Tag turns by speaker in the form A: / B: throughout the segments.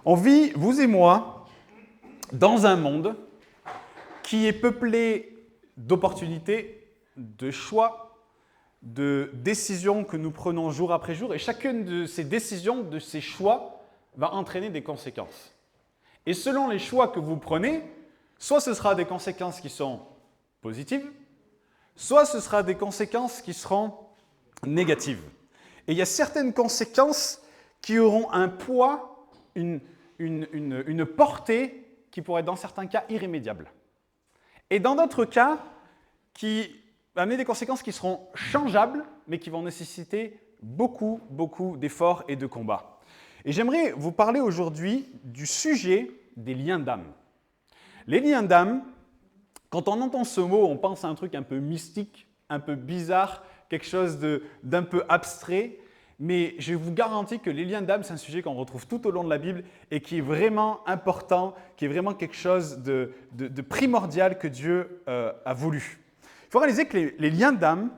A: On vit, vous et moi, dans un monde qui est peuplé d'opportunités, de choix, de décisions que nous prenons jour après jour. Et chacune de ces décisions, de ces choix, va entraîner des conséquences. Et selon les choix que vous prenez, soit ce sera des conséquences qui sont positives, soit ce sera des conséquences qui seront négatives. Et il y a certaines conséquences qui auront un poids, une portée qui pourrait être dans certains cas irrémédiable. Et dans d'autres cas, qui va amener des conséquences qui seront changeables, mais qui vont nécessiter beaucoup d'efforts et de combats. Et j'aimerais vous parler aujourd'hui du sujet des liens d'âme. Les liens d'âme, quand on entend ce mot, on pense à un truc un peu mystique, un peu bizarre, quelque chose d'un peu abstrait, mais je vous garantis que les liens d'âme, c'est un sujet qu'on retrouve tout au long de la Bible et qui est vraiment important, qui est vraiment quelque chose de primordial que Dieu a voulu. Il faut réaliser que les liens d'âme,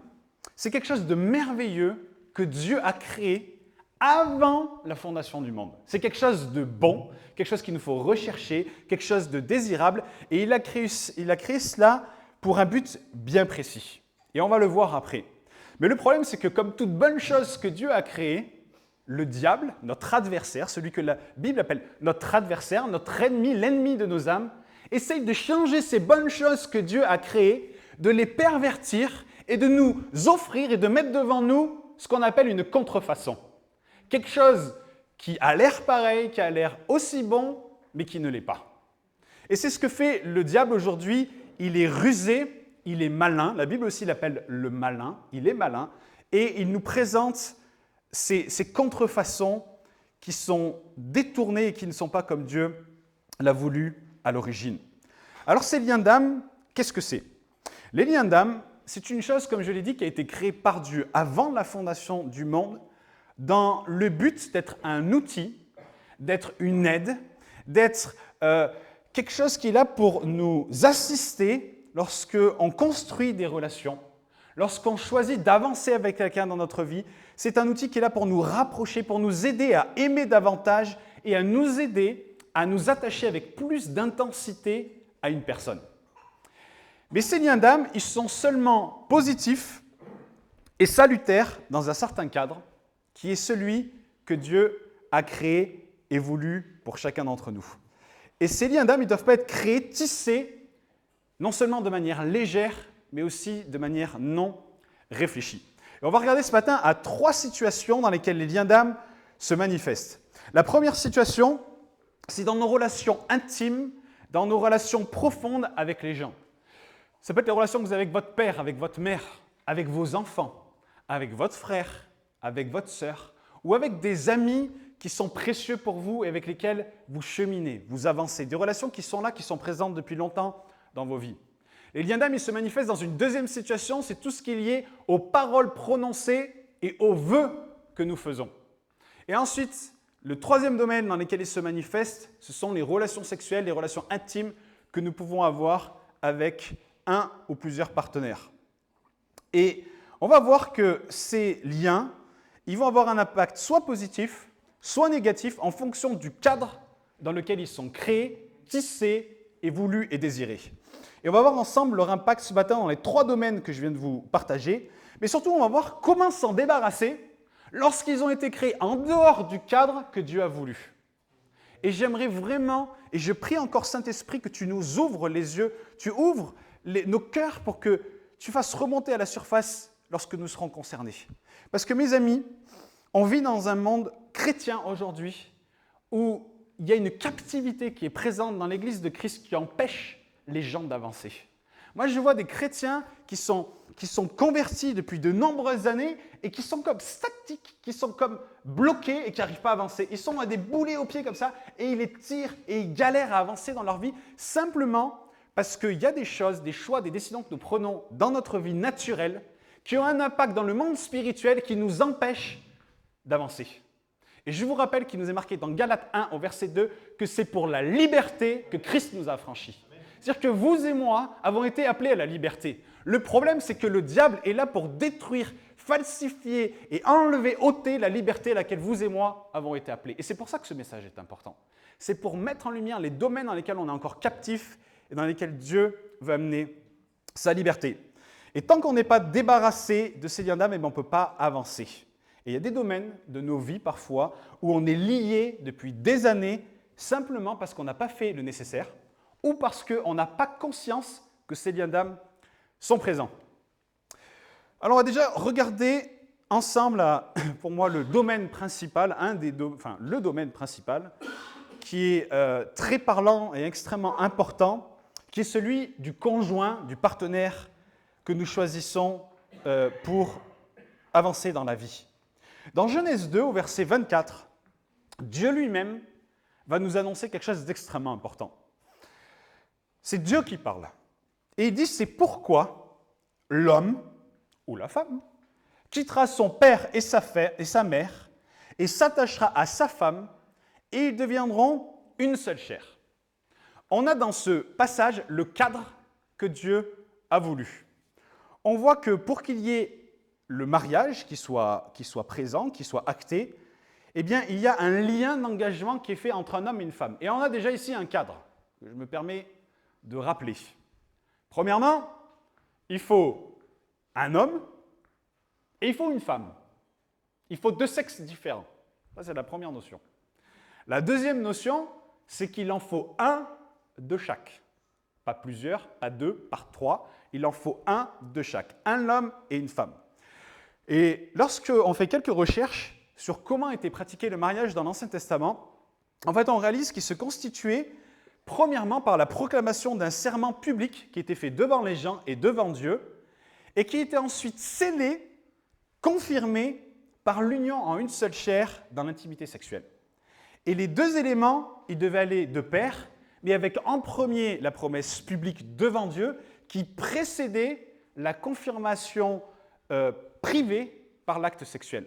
A: c'est quelque chose de merveilleux que Dieu a créé avant la fondation du monde. C'est quelque chose de bon, quelque chose qu'il nous faut rechercher, quelque chose de désirable, et il a créé cela pour un but bien précis. Et on va le voir après. Mais le problème, c'est que comme toute bonne chose que Dieu a créée, le diable, notre adversaire, celui que la Bible appelle notre adversaire, notre ennemi, l'ennemi de nos âmes, essaye de changer ces bonnes choses que Dieu a créées, de les pervertir et de nous offrir et de mettre devant nous ce qu'on appelle une contrefaçon. Quelque chose qui a l'air pareil, qui a l'air aussi bon, mais qui ne l'est pas. Et c'est ce que fait le diable aujourd'hui. Il est rusé, il est malin. La Bible aussi l'appelle le malin. Il est malin. Et il nous présente ces contrefaçons qui sont détournées et qui ne sont pas comme Dieu l'a voulu à l'origine. Alors ces liens d'âme, qu'est-ce que c'est? Les liens d'âme, c'est une chose, comme je l'ai dit, qui a été créée par Dieu avant la fondation du monde, dans le but d'être un outil, d'être une aide, d'être quelque chose qui est là pour nous assister lorsqu'on construit des relations, lorsqu'on choisit d'avancer avec quelqu'un dans notre vie. C'est un outil qui est là pour nous rapprocher, pour nous aider à aimer davantage et à nous aider à nous attacher avec plus d'intensité à une personne. Mais ces liens d'âme, ils sont seulement positifs et salutaires dans un certain cadre, qui est celui que Dieu a créé et voulu pour chacun d'entre nous. Et ces liens d'âme, ils ne doivent pas être créés, tissés, non seulement de manière légère, mais aussi de manière non réfléchie. Et on va regarder ce matin à 3 situations dans lesquelles les liens d'âme se manifestent. La première situation, c'est dans nos relations intimes, dans nos relations profondes avec les gens. Ça peut être les relations que vous avez avec votre père, avec votre mère, avec vos enfants, avec votre frère, avec votre sœur, ou avec des amis qui sont précieux pour vous et avec lesquels vous cheminez, vous avancez. Des relations qui sont là, qui sont présentes depuis longtemps dans vos vies. Les liens d'âme, ils se manifestent dans une deuxième situation, c'est tout ce qui est lié aux paroles prononcées et aux vœux que nous faisons. Et ensuite, le troisième domaine dans lequel ils se manifestent, ce sont les relations sexuelles, les relations intimes que nous pouvons avoir avec un ou plusieurs partenaires. Et on va voir que ces liens, ils vont avoir un impact soit positif, soit négatif en fonction du cadre dans lequel ils sont créés, tissés et voulus et désirés. Et on va voir ensemble leur impact ce matin dans les 3 domaines que je viens de vous partager. Mais surtout, on va voir comment s'en débarrasser lorsqu'ils ont été créés en dehors du cadre que Dieu a voulu. Et j'aimerais vraiment, et je prie encore Saint-Esprit que tu nous ouvres les yeux, tu ouvres nos cœurs pour que tu fasses remonter à la surface lorsque nous serons concernés. Parce que mes amis, on vit dans un monde chrétien aujourd'hui où il y a une captivité qui est présente dans l'Église de Christ qui empêche les gens d'avancer. Moi, je vois des chrétiens qui sont convertis depuis de nombreuses années et qui sont comme statiques, qui sont comme bloqués et qui n'arrivent pas à avancer. Ils sont à des boulets aux pieds comme ça et ils les tirent et ils galèrent à avancer dans leur vie simplement parce qu'il y a des choses, des choix, des décisions que nous prenons dans notre vie naturelle qui ont un impact dans le monde spirituel qui nous empêche d'avancer. Et je vous rappelle qu'il nous est marqué dans Galates 1 au verset 2 que c'est pour la liberté que Christ nous a affranchis. C'est-à-dire que vous et moi avons été appelés à la liberté. Le problème, c'est que le diable est là pour détruire falsifier et enlever, ôter la liberté à laquelle vous et moi avons été appelés. Et c'est pour ça que ce message est important. C'est pour mettre en lumière les domaines dans lesquels on est encore captif et dans lesquels Dieu veut amener sa liberté. Et tant qu'on n'est pas débarrassé de ces liens d'âme, on ne peut pas avancer. Et il y a des domaines de nos vies parfois où on est lié depuis des années simplement parce qu'on n'a pas fait le nécessaire ou parce qu'on n'a pas conscience que ces liens d'âme sont présents. Alors on va déjà regarder ensemble, pour moi, le domaine principal, le domaine principal qui est très parlant et extrêmement important, qui est celui du conjoint, du partenaire que nous choisissons pour avancer dans la vie. Dans Genèse 2, au verset 24, Dieu lui-même va nous annoncer quelque chose d'extrêmement important. C'est Dieu qui parle. Et il dit, c'est pourquoi l'homme, ou la femme, quittera son père et sa mère, et s'attachera à sa femme, et ils deviendront une seule chair. On a dans ce passage le cadre que Dieu a voulu. On voit que pour qu'il y ait le mariage qui soit présent, qui soit acté, eh bien, il y a un lien d'engagement qui est fait entre un homme et une femme. Et on a déjà ici un cadre que je me permets de rappeler. Premièrement, il faut un homme et il faut une femme. Il faut deux sexes différents. Ça, c'est la première notion. La deuxième notion, c'est qu'il en faut un de chaque. Pas plusieurs, pas deux, pas trois. Il en faut un de chaque. Un homme et une femme. Et lorsqu'on fait quelques recherches sur comment était pratiqué le mariage dans l'Ancien Testament, en fait, on réalise qu'il se constituait premièrement par la proclamation d'un serment public qui était fait devant les gens et devant Dieu, et qui était ensuite scellé, confirmé par l'union en une seule chair dans l'intimité sexuelle. Et les deux éléments, ils devaient aller de pair, mais avec en premier la promesse publique devant Dieu qui précédait la confirmation privée par l'acte sexuel.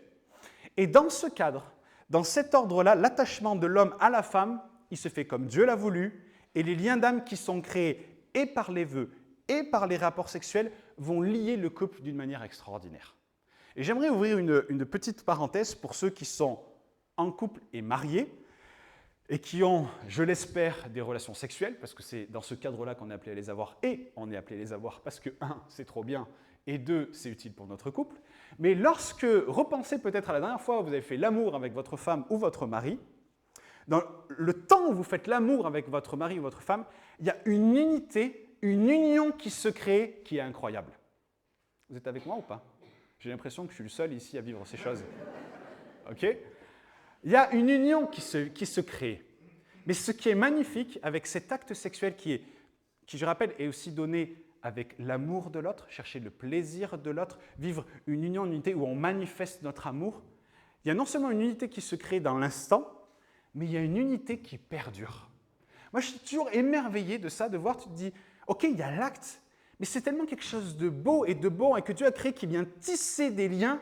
A: Et dans ce cadre, dans cet ordre-là, l'attachement de l'homme à la femme, il se fait comme Dieu l'a voulu, et les liens d'âme qui sont créés et par les vœux et par les rapports sexuels vont lier le couple d'une manière extraordinaire. Et j'aimerais ouvrir une petite parenthèse pour ceux qui sont en couple et mariés et qui ont, je l'espère, des relations sexuelles, parce que c'est dans ce cadre-là qu'on est appelé à les avoir, et on est appelé à les avoir parce que, un, c'est trop bien, et deux, c'est utile pour notre couple. Mais lorsque, repensez peut-être à la dernière fois où vous avez fait l'amour avec votre femme ou votre mari, dans le temps où vous faites l'amour avec votre mari ou votre femme, il y a une unité, une union qui se crée qui est incroyable. Vous êtes avec moi ou pas? J'ai l'impression que je suis le seul ici à vivre ces choses. Ok? Il y a une union qui se crée. Mais ce qui est magnifique avec cet acte sexuel qui, je rappelle, est aussi donné avec l'amour de l'autre, chercher le plaisir de l'autre, vivre une union, une unité où on manifeste notre amour, il y a non seulement une unité qui se crée dans l'instant, mais il y a une unité qui perdure. Moi, je suis toujours émerveillé de ça, de voir, tu te dis, ok, il y a l'acte, mais c'est tellement quelque chose de beau et de bon et que Dieu a créé qui vient tisser des liens,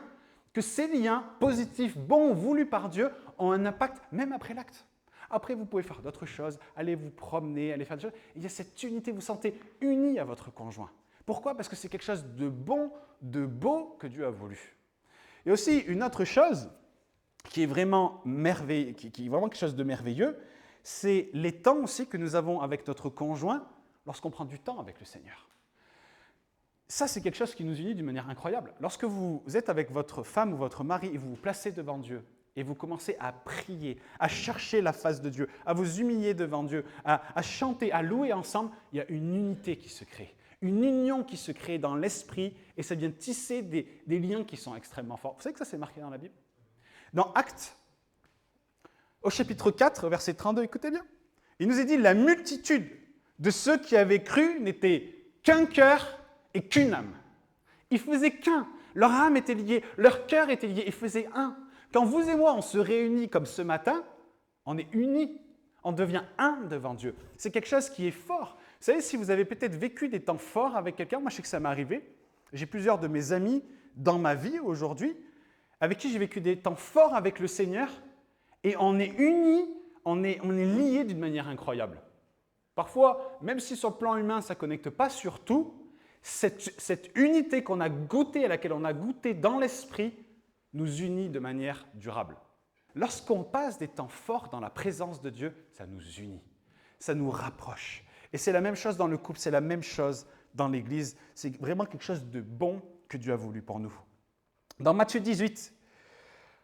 A: que ces liens positifs, bons, voulus par Dieu, ont un impact même après l'acte. Après, vous pouvez faire d'autres choses, aller vous promener, aller faire des choses. Il y a cette unité, vous vous sentez unis à votre conjoint. Pourquoi? Parce que c'est quelque chose de bon, de beau que Dieu a voulu. Et aussi, une autre chose qui est vraiment merveilleux, qui est vraiment quelque chose de merveilleux, c'est les temps aussi que nous avons avec notre conjoint lorsqu'on prend du temps avec le Seigneur. Ça, c'est quelque chose qui nous unit d'une manière incroyable. Lorsque vous êtes avec votre femme ou votre mari et vous vous placez devant Dieu et vous commencez à prier, à chercher la face de Dieu, à vous humilier devant Dieu, à chanter, à louer ensemble, il y a une unité qui se crée, une union qui se crée dans l'esprit et ça vient tisser des liens qui sont extrêmement forts. Vous savez que ça, c'est marqué dans la Bible? Dans Actes, au chapitre 4, verset 32, écoutez bien, il nous est dit « La multitude de ceux qui avaient cru n'était qu'un cœur et qu'une âme. » Ils faisaient qu'un. Leur âme était liée, leur cœur était lié, ils faisaient un. Quand vous et moi, on se réunit comme ce matin, on est unis, on devient un devant Dieu. C'est quelque chose qui est fort. Vous savez, si vous avez peut-être vécu des temps forts avec quelqu'un, moi je sais que ça m'est arrivé, j'ai plusieurs de mes amis dans ma vie aujourd'hui, avec qui j'ai vécu des temps forts avec le Seigneur, et on est unis, on est liés d'une manière incroyable. Parfois, même si sur le plan humain, ça ne connecte pas sur tout, cette unité qu'on a goûtée, à laquelle on a goûté dans l'esprit, nous unit de manière durable. Lorsqu'on passe des temps forts dans la présence de Dieu, ça nous unit, ça nous rapproche. Et c'est la même chose dans le couple, c'est la même chose dans l'Église. C'est vraiment quelque chose de bon que Dieu a voulu pour nous. Dans Matthieu 18,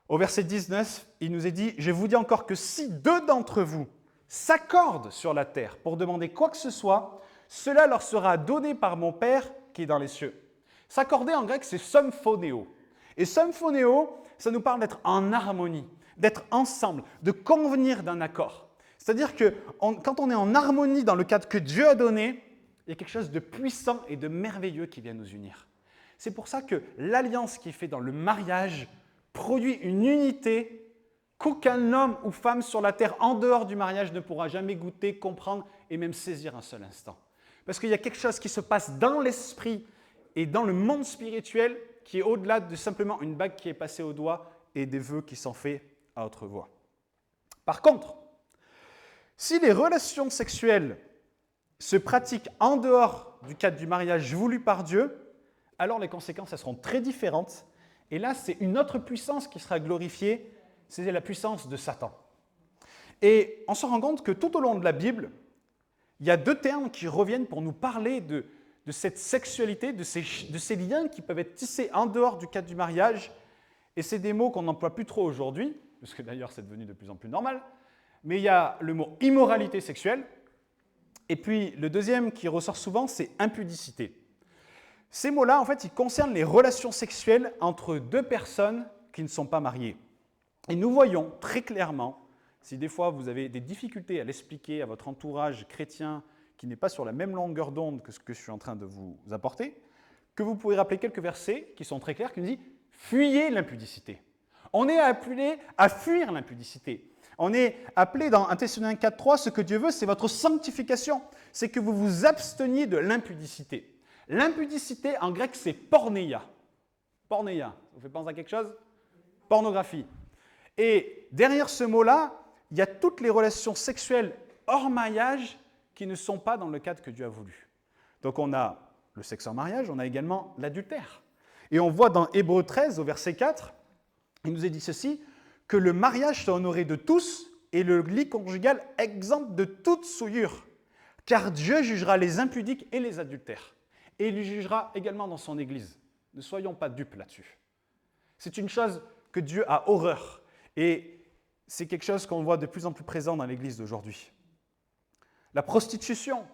A: au verset 19, il nous est dit « Je vous dis encore que si 2 d'entre vous s'accordent sur la terre pour demander quoi que ce soit, cela leur sera donné par mon Père qui est dans les cieux. » S'accorder en grec, c'est symphonéo. Et symphonéo, ça nous parle d'être en harmonie, d'être ensemble, de convenir d'un accord. C'est-à-dire que quand on est en harmonie dans le cadre que Dieu a donné, il y a quelque chose de puissant et de merveilleux qui vient nous unir. C'est pour ça que l'alliance qui est faite dans le mariage produit une unité qu'aucun homme ou femme sur la terre en dehors du mariage ne pourra jamais goûter, comprendre et même saisir un seul instant. Parce qu'il y a quelque chose qui se passe dans l'esprit et dans le monde spirituel qui est au-delà de simplement une bague qui est passée au doigt et des vœux qui sont faits à haute voix. Par contre, si les relations sexuelles se pratiquent en dehors du cadre du mariage voulu par Dieu, alors les conséquences elles seront très différentes. Et là, c'est une autre puissance qui sera glorifiée, c'est la puissance de Satan. Et on se rend compte que tout au long de la Bible, il y a 2 termes qui reviennent pour nous parler de cette sexualité, de ces liens qui peuvent être tissés en dehors du cadre du mariage. Et c'est des mots qu'on n'emploie plus trop aujourd'hui, parce que d'ailleurs c'est devenu de plus en plus normal. Mais il y a le mot immoralité sexuelle. Et puis le deuxième qui ressort souvent, c'est impudicité. Ces mots-là, en fait, ils concernent les relations sexuelles entre 2 personnes qui ne sont pas mariées. Et nous voyons très clairement, si des fois vous avez des difficultés à l'expliquer à votre entourage chrétien qui n'est pas sur la même longueur d'onde que ce que je suis en train de vous apporter, que vous pouvez rappeler quelques versets qui sont très clairs, qui nous disent « Fuyez l'impudicité ». On est appelé à fuir l'impudicité. On est appelé dans 1 Thessaloniciens 4.3, ce que Dieu veut, c'est votre sanctification, c'est que vous vous absteniez de l'impudicité. L'impudicité, en grec, c'est porneia. Porneia, ça vous fait penser à quelque chose? Pornographie. Et derrière ce mot-là, il y a toutes les relations sexuelles hors mariage qui ne sont pas dans le cadre que Dieu a voulu. Donc on a le sexe en mariage, on a également l'adultère. Et on voit dans Hébreux 13, au verset 4, il nous est dit ceci, que le mariage soit honoré de tous et le lit conjugal exempt de toute souillure, car Dieu jugera les impudiques et les adultères. Et il jugera également dans son Église. Ne soyons pas dupes là-dessus. C'est une chose que Dieu a horreur. Et c'est quelque chose qu'on voit de plus en plus présent dans l'Église d'aujourd'hui. La prostitution,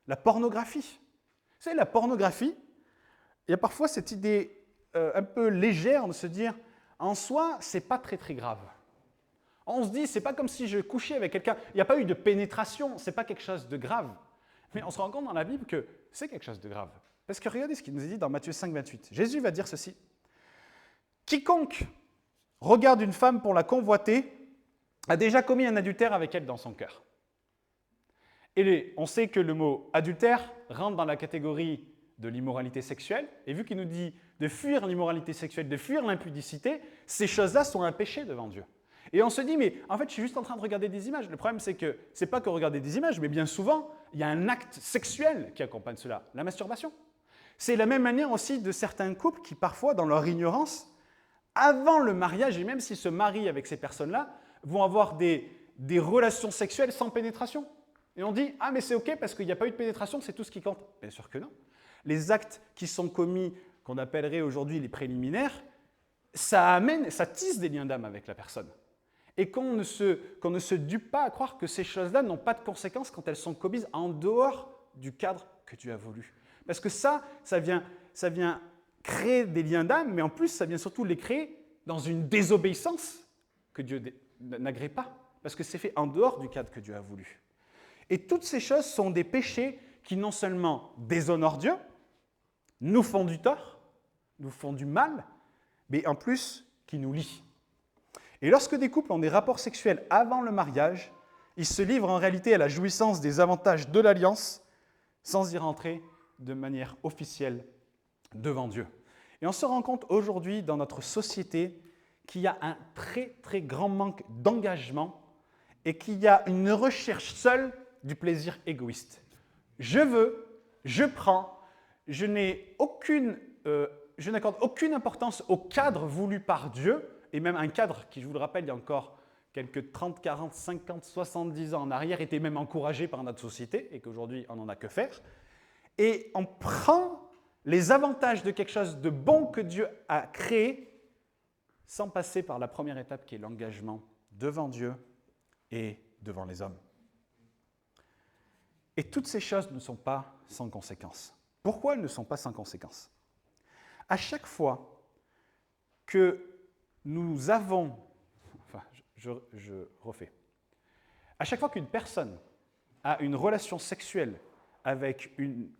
A: la pornographie. Vous savez, la pornographie, il y a parfois cette idée un peu légère de se dire, en soi, c'est pas très très grave. On se dit, c'est pas comme si je couchais avec quelqu'un, il n'y a pas eu de pénétration, c'est pas quelque chose de grave. Mais on se rend compte dans la Bible que c'est quelque chose de grave. Parce que regardez ce qu'il nous est dit dans Matthieu 5, 28. Jésus va dire ceci. « Quiconque regarde une femme pour la convoiter a déjà commis un adultère avec elle dans son cœur. » Et on sait que le mot adultère rentre dans la catégorie de l'immoralité sexuelle. Et vu qu'il nous dit de fuir l'immoralité sexuelle, de fuir l'impudicité, ces choses-là sont un péché devant Dieu. Et on se dit, mais en fait, je suis juste en train de regarder des images. Le problème, c'est que ce n'est pas que regarder des images, mais bien souvent, il y a un acte sexuel qui accompagne cela, la masturbation. C'est la même manière aussi de certains couples qui, parfois, dans leur ignorance, avant le mariage, et même s'ils se marient avec ces personnes-là, vont avoir des relations sexuelles sans pénétration. Et on dit, ah mais c'est ok parce qu'il n'y a pas eu de pénétration, c'est tout ce qui compte. Bien sûr que non. Les actes qui sont commis, qu'on appellerait aujourd'hui les préliminaires, ça tisse des liens d'âme avec la personne. Et qu'on ne se dupe pas à croire que ces choses-là n'ont pas de conséquences quand elles sont commises en dehors du cadre que Dieu a voulu. Parce que ça vient créer des liens d'âme, mais en plus, ça vient surtout les créer dans une désobéissance que Dieu n'agrée pas, parce que c'est fait en dehors du cadre que Dieu a voulu. Et toutes ces choses sont des péchés qui non seulement déshonorent Dieu, nous font du tort, nous font du mal, mais en plus qui nous lient. Et lorsque des couples ont des rapports sexuels avant le mariage, ils se livrent en réalité à la jouissance des avantages de l'alliance sans y rentrer de manière officielle devant Dieu. Et on se rend compte aujourd'hui dans notre société qu'il y a un très très grand manque d'engagement et qu'il y a une recherche seule du plaisir égoïste. Je veux, je prends, je n'accorde aucune importance au cadre voulu par Dieu, et même un cadre qui, je vous le rappelle, il y a encore quelques 30, 40, 50, 70 ans en arrière, était même encouragé par notre société, et qu'aujourd'hui, on n'en a que faire. Et on prend les avantages de quelque chose de bon que Dieu a créé, sans passer par la première étape qui est l'engagement devant Dieu et devant les hommes. Et toutes ces choses ne sont pas sans conséquences. Pourquoi elles ne sont pas sans conséquences? À chaque fois que nous avons... Enfin, je refais. À chaque fois qu'une personne a une relation sexuelle avec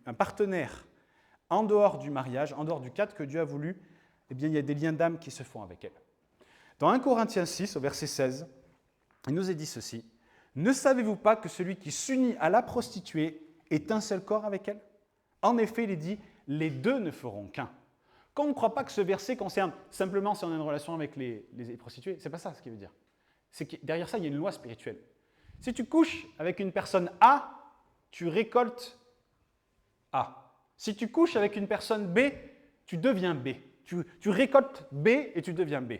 A: un partenaire en dehors du mariage, en dehors du cadre que Dieu a voulu, eh bien, il y a des liens d'âme qui se font avec elle. Dans 1 Corinthiens 6, au verset 16, il nous est dit ceci. « Ne savez-vous pas que celui qui s'unit à la prostituée est un seul corps avec elle ?» En effet, il est dit « les deux ne feront qu'un ». Quand on ne croit pas que ce verset concerne simplement si on a une relation avec les prostituées, ce n'est pas ça ce qu'il veut dire. C'est que derrière ça, il y a une loi spirituelle. Si tu couches avec une personne A, tu récoltes A. Si tu couches avec une personne B, tu deviens B. Tu récoltes B et tu deviens B.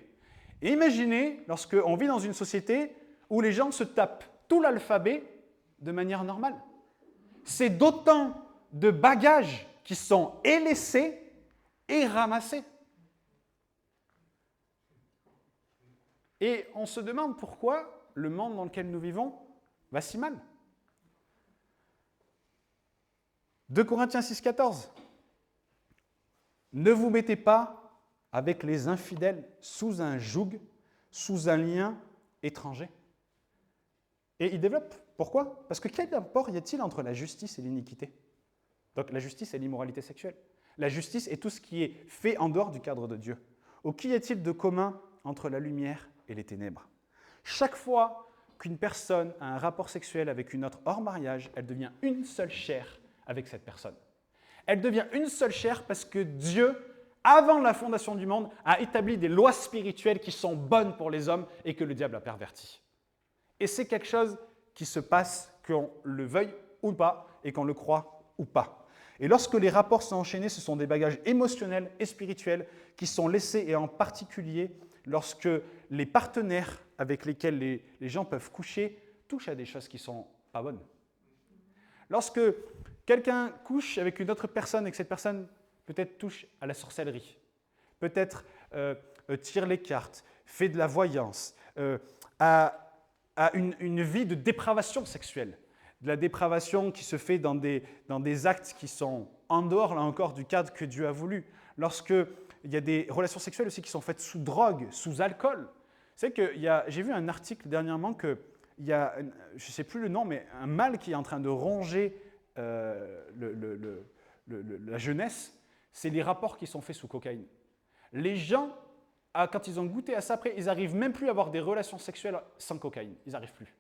A: Et imaginez, lorsqu'on vit dans une société où les gens se tapent tout l'alphabet de manière normale. C'est d'autant de bagages qui sont laissés et ramassés. Et on se demande pourquoi le monde dans lequel nous vivons va si mal. 2 Corinthiens 6, 14. Ne vous mettez pas avec les infidèles sous un joug, sous un lien étranger. Et il développe. Pourquoi? Parce que quel rapport y a-t-il entre la justice et l'iniquité? Donc la justice est l'immoralité sexuelle. La justice est tout ce qui est fait en dehors du cadre de Dieu. Ou qu'y a-t-il de commun entre la lumière et les ténèbres? Chaque fois qu'une personne a un rapport sexuel avec une autre hors mariage, elle devient une seule chair avec cette personne. Elle devient une seule chair parce que Dieu, avant la fondation du monde, a établi des lois spirituelles qui sont bonnes pour les hommes et que le diable a perverties. Et c'est quelque chose qui se passe, qu'on le veuille ou pas, et qu'on le croit ou pas. Et lorsque les rapports sont enchaînés, ce sont des bagages émotionnels et spirituels qui sont laissés, et en particulier lorsque les partenaires avec lesquels les gens peuvent coucher touchent à des choses qui ne sont pas bonnes. Lorsque quelqu'un couche avec une autre personne et que cette personne peut-être touche à la sorcellerie, peut-être tire les cartes, fait de la voyance, a une vie de dépravation sexuelle, de la dépravation qui se fait dans des actes qui sont en dehors, là encore, du cadre que Dieu a voulu. Lorsqu'il y a des relations sexuelles aussi qui sont faites sous drogue, sous alcool. C'est que j'ai vu un article dernièrement qu'il y a, je ne sais plus le nom, mais un mal qui est en train de ronger la jeunesse, c'est les rapports qui sont faits sous cocaïne. Les gens, quand ils ont goûté à ça, après, ils n'arrivent même plus à avoir des relations sexuelles sans cocaïne. Ils n'arrivent plus.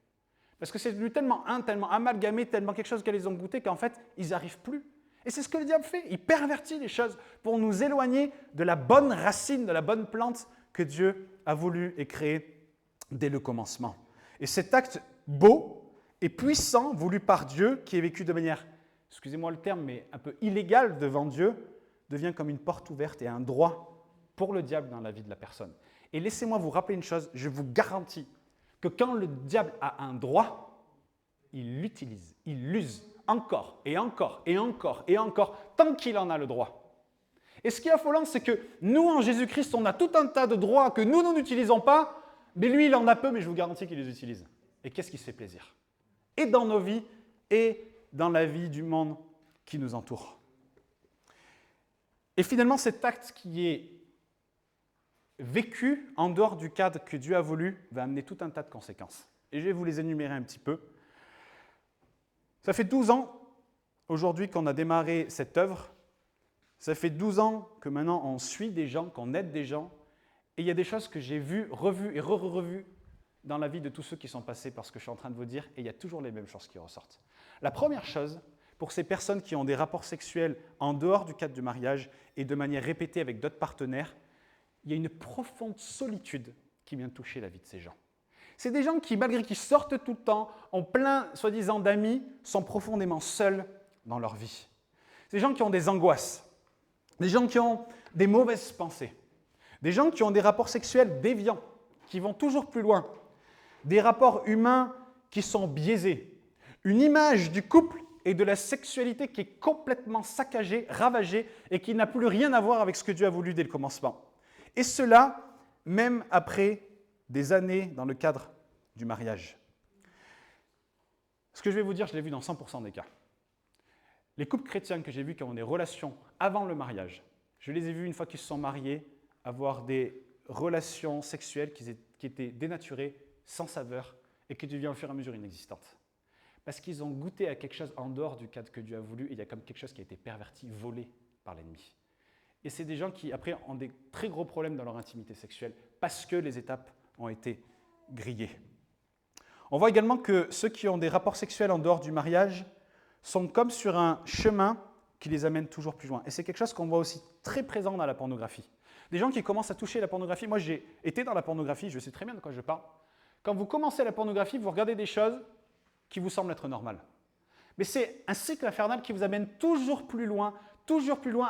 A: Parce que c'est devenu tellement amalgamé, tellement quelque chose qu'elles ont goûté qu'en fait, ils n'arrivent plus. Et c'est ce que le diable fait. Il pervertit les choses pour nous éloigner de la bonne racine, de la bonne plante que Dieu a voulu et créé dès le commencement. Et cet acte beau et puissant, voulu par Dieu, qui est vécu de manière, excusez-moi le terme, mais un peu illégale devant Dieu, devient comme une porte ouverte et un droit pour le diable dans la vie de la personne. Et laissez-moi vous rappeler une chose, je vous garantis que quand le diable a un droit, il l'utilise, il l'use encore et encore et encore et encore, tant qu'il en a le droit. Et ce qui est affolant, c'est que nous, en Jésus-Christ, on a tout un tas de droits que nous n'utilisons pas, mais lui, il en a peu, mais je vous garantis qu'il les utilise. Et qu'est-ce qui se fait plaisir? Et dans nos vies, et dans la vie du monde qui nous entoure. Et finalement, cet acte qui est vécu en dehors du cadre que Dieu a voulu va amener tout un tas de conséquences. Et je vais vous les énumérer un petit peu. Ça fait 12 ans, aujourd'hui, qu'on a démarré cette œuvre. Ça fait 12 ans que maintenant, on suit des gens, qu'on aide des gens. Et il y a des choses que j'ai vues, revues et revues dans la vie de tous ceux qui sont passés par ce que je suis en train de vous dire. Et il y a toujours les mêmes choses qui ressortent. La première chose, pour ces personnes qui ont des rapports sexuels en dehors du cadre du mariage et de manière répétée avec d'autres partenaires, il y a une profonde solitude qui vient toucher la vie de ces gens. C'est des gens qui, malgré qu'ils sortent tout le temps, ont plein, soi-disant, d'amis, sont profondément seuls dans leur vie. des gens qui ont des angoisses, des gens qui ont des mauvaises pensées, des gens qui ont des rapports sexuels déviants, qui vont toujours plus loin, des rapports humains qui sont biaisés, une image du couple et de la sexualité qui est complètement saccagée, ravagée et qui n'a plus rien à voir avec ce que Dieu a voulu dès le commencement. Et cela, même après des années dans le cadre du mariage. Ce que je vais vous dire, je l'ai vu dans 100% des cas. Les couples chrétiens que j'ai vus qui ont des relations avant le mariage, je les ai vus une fois qu'ils se sont mariés avoir des relations sexuelles qui étaient dénaturées, sans saveur et qui deviennent au fur et à mesure inexistantes. Parce qu'ils ont goûté à quelque chose en dehors du cadre que Dieu a voulu et il y a comme quelque chose qui a été perverti, volé par l'ennemi. Et c'est des gens qui, après, ont des très gros problèmes dans leur intimité sexuelle parce que les étapes ont été grillées. On voit également que ceux qui ont des rapports sexuels en dehors du mariage sont comme sur un chemin qui les amène toujours plus loin. Et c'est quelque chose qu'on voit aussi très présent dans la pornographie. Des gens qui commencent à toucher la pornographie. Moi, j'ai été dans la pornographie, je sais très bien de quoi je parle. Quand vous commencez la pornographie, vous regardez des choses qui vous semblent être normales. Mais c'est un cycle infernal qui vous amène toujours plus loin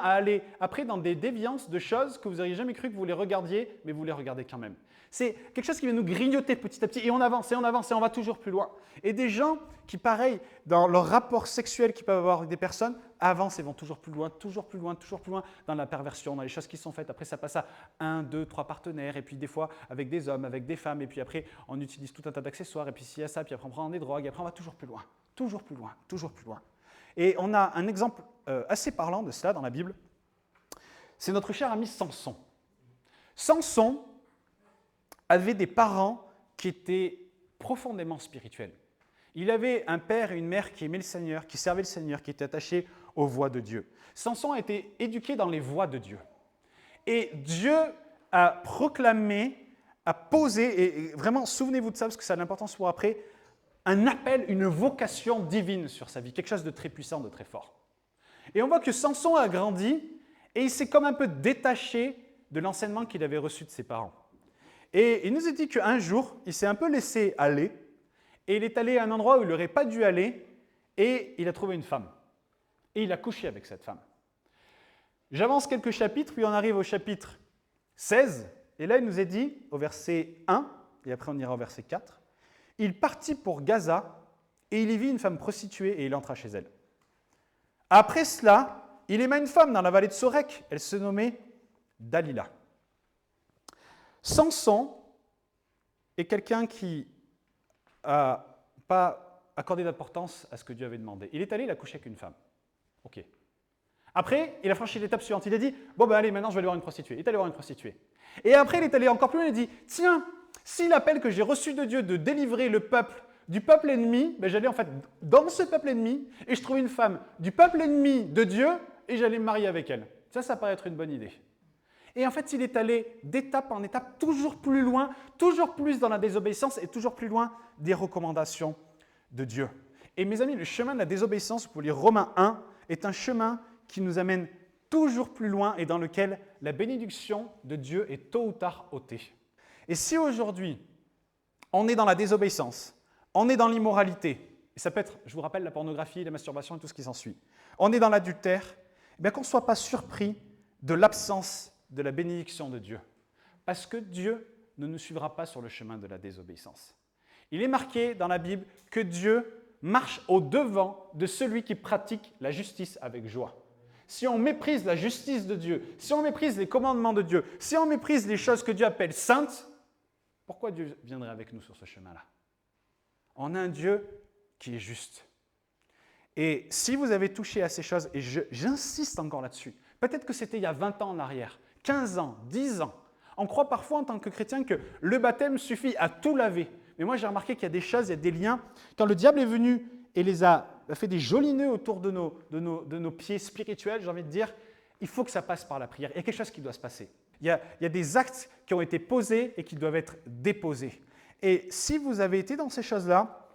A: à aller après dans des déviances de choses que vous n'auriez jamais cru que vous les regardiez, mais vous les regardez quand même. C'est quelque chose qui va nous grignoter petit à petit et on avance et on avance et on va toujours plus loin. Et des gens qui, pareil, dans leur rapport sexuel qu'ils peuvent avoir avec des personnes, avancent et vont toujours plus loin dans la perversion, dans les choses qui sont faites. Après, ça passe à 1, 2, 3 partenaires et puis des fois avec des hommes, avec des femmes et puis après, on utilise tout un tas d'accessoires et puis s'il y a ça, puis après on prend des drogues et après on va toujours plus loin. Et on a un exemple assez parlant de cela dans la Bible. C'est notre cher ami Samson. Samson avait des parents qui étaient profondément spirituels. Il avait un père et une mère qui aimaient le Seigneur, qui servaient le Seigneur, qui étaient attachés aux voies de Dieu. Samson a été éduqué dans les voies de Dieu. Et Dieu a proclamé, a posé, et vraiment souvenez-vous de ça parce que ça a de l'importance pour après, un appel, une vocation divine sur sa vie, quelque chose de très puissant, de très fort. Et on voit que Samson a grandi et il s'est comme un peu détaché de l'enseignement qu'il avait reçu de ses parents. Et il nous a dit qu'un jour, il s'est un peu laissé aller et il est allé à un endroit où il n'aurait pas dû aller et il a trouvé une femme. Et il a couché avec cette femme. J'avance quelques chapitres, puis on arrive au chapitre 16 et là il nous est dit au verset 1 et après on ira au verset 4. Il partit pour Gaza et il y vit une femme prostituée et il entra chez elle. Après cela, il aima une femme dans la vallée de Sorek. Elle se nommait Dalila. Samson est quelqu'un qui n'a pas accordé d'importance à ce que Dieu avait demandé. Il est allé, il a couché avec une femme. Ok. Après, il a franchi l'étape suivante. Il a dit, bon ben allez, maintenant je vais aller voir une prostituée. Il est allé voir une prostituée. Et après, il est allé encore plus loin, il a dit, tiens, si l'appel que j'ai reçu de Dieu de délivrer le peuple du peuple ennemi, ben j'allais en fait dans ce peuple ennemi et je trouvais une femme du peuple ennemi de Dieu et j'allais me marier avec elle. Ça paraît être une bonne idée. Et en fait, il est allé d'étape en étape, toujours plus loin, toujours plus dans la désobéissance et toujours plus loin des recommandations de Dieu. Et mes amis, le chemin de la désobéissance, pour lire Romains 1, est un chemin qui nous amène toujours plus loin et dans lequel la bénédiction de Dieu est tôt ou tard ôtée. Et si aujourd'hui, on est dans la désobéissance, on est dans l'immoralité, et ça peut être, je vous rappelle, la pornographie, la masturbation et tout ce qui s'ensuit, on est dans l'adultère, eh bien qu'on ne soit pas surpris de l'absence de la bénédiction de Dieu. Parce que Dieu ne nous suivra pas sur le chemin de la désobéissance. Il est marqué dans la Bible que Dieu marche au-devant de celui qui pratique la justice avec joie. Si on méprise la justice de Dieu, si on méprise les commandements de Dieu, si on méprise les choses que Dieu appelle saintes, pourquoi Dieu viendrait avec nous sur ce chemin-là? On a un Dieu qui est juste. Et si vous avez touché à ces choses, et j'insiste encore là-dessus, peut-être que c'était il y a 20 ans en arrière, 15 ans, 10 ans, on croit parfois en tant que chrétien que le baptême suffit à tout laver. Mais moi j'ai remarqué qu'il y a des choses, il y a des liens. Quand le diable est venu et les a fait des jolis nœuds autour de nos pieds spirituels, j'ai envie de dire, il faut que ça passe par la prière. Il y a quelque chose qui doit se passer. Il y a des actes qui ont été posés et qui doivent être déposés. Et si vous avez été dans ces choses-là,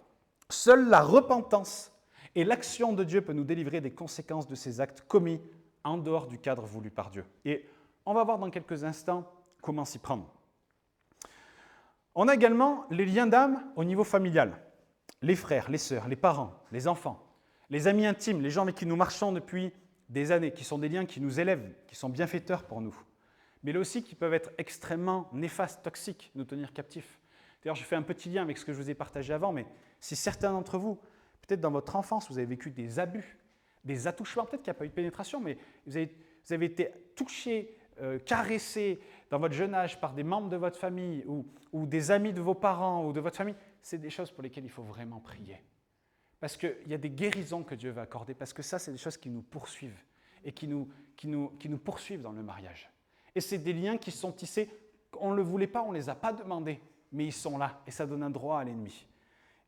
A: seule la repentance et l'action de Dieu peut nous délivrer des conséquences de ces actes commis en dehors du cadre voulu par Dieu. Et on va voir dans quelques instants comment s'y prendre. On a également les liens d'âme au niveau familial. Les frères, les sœurs, les parents, les enfants, les amis intimes, les gens avec qui nous marchons depuis des années, qui sont des liens qui nous élèvent, qui sont bienfaiteurs pour nous, mais là aussi qui peuvent être extrêmement néfastes, toxiques, nous tenir captifs. D'ailleurs, je fais un petit lien avec ce que je vous ai partagé avant, mais si certains d'entre vous, peut-être dans votre enfance, vous avez vécu des abus, des attouchements, peut-être qu'il n'y a pas eu de pénétration, mais vous avez été touché, caressé dans votre jeune âge par des membres de votre famille ou des amis de vos parents ou de votre famille, c'est des choses pour lesquelles il faut vraiment prier. Parce qu'il y a des guérisons que Dieu va accorder, parce que ça, c'est des choses qui nous poursuivent et qui nous poursuivent dans le mariage. Et c'est des liens qui sont tissés, on ne le voulait pas, on ne les a pas demandés, mais ils sont là et ça donne un droit à l'ennemi.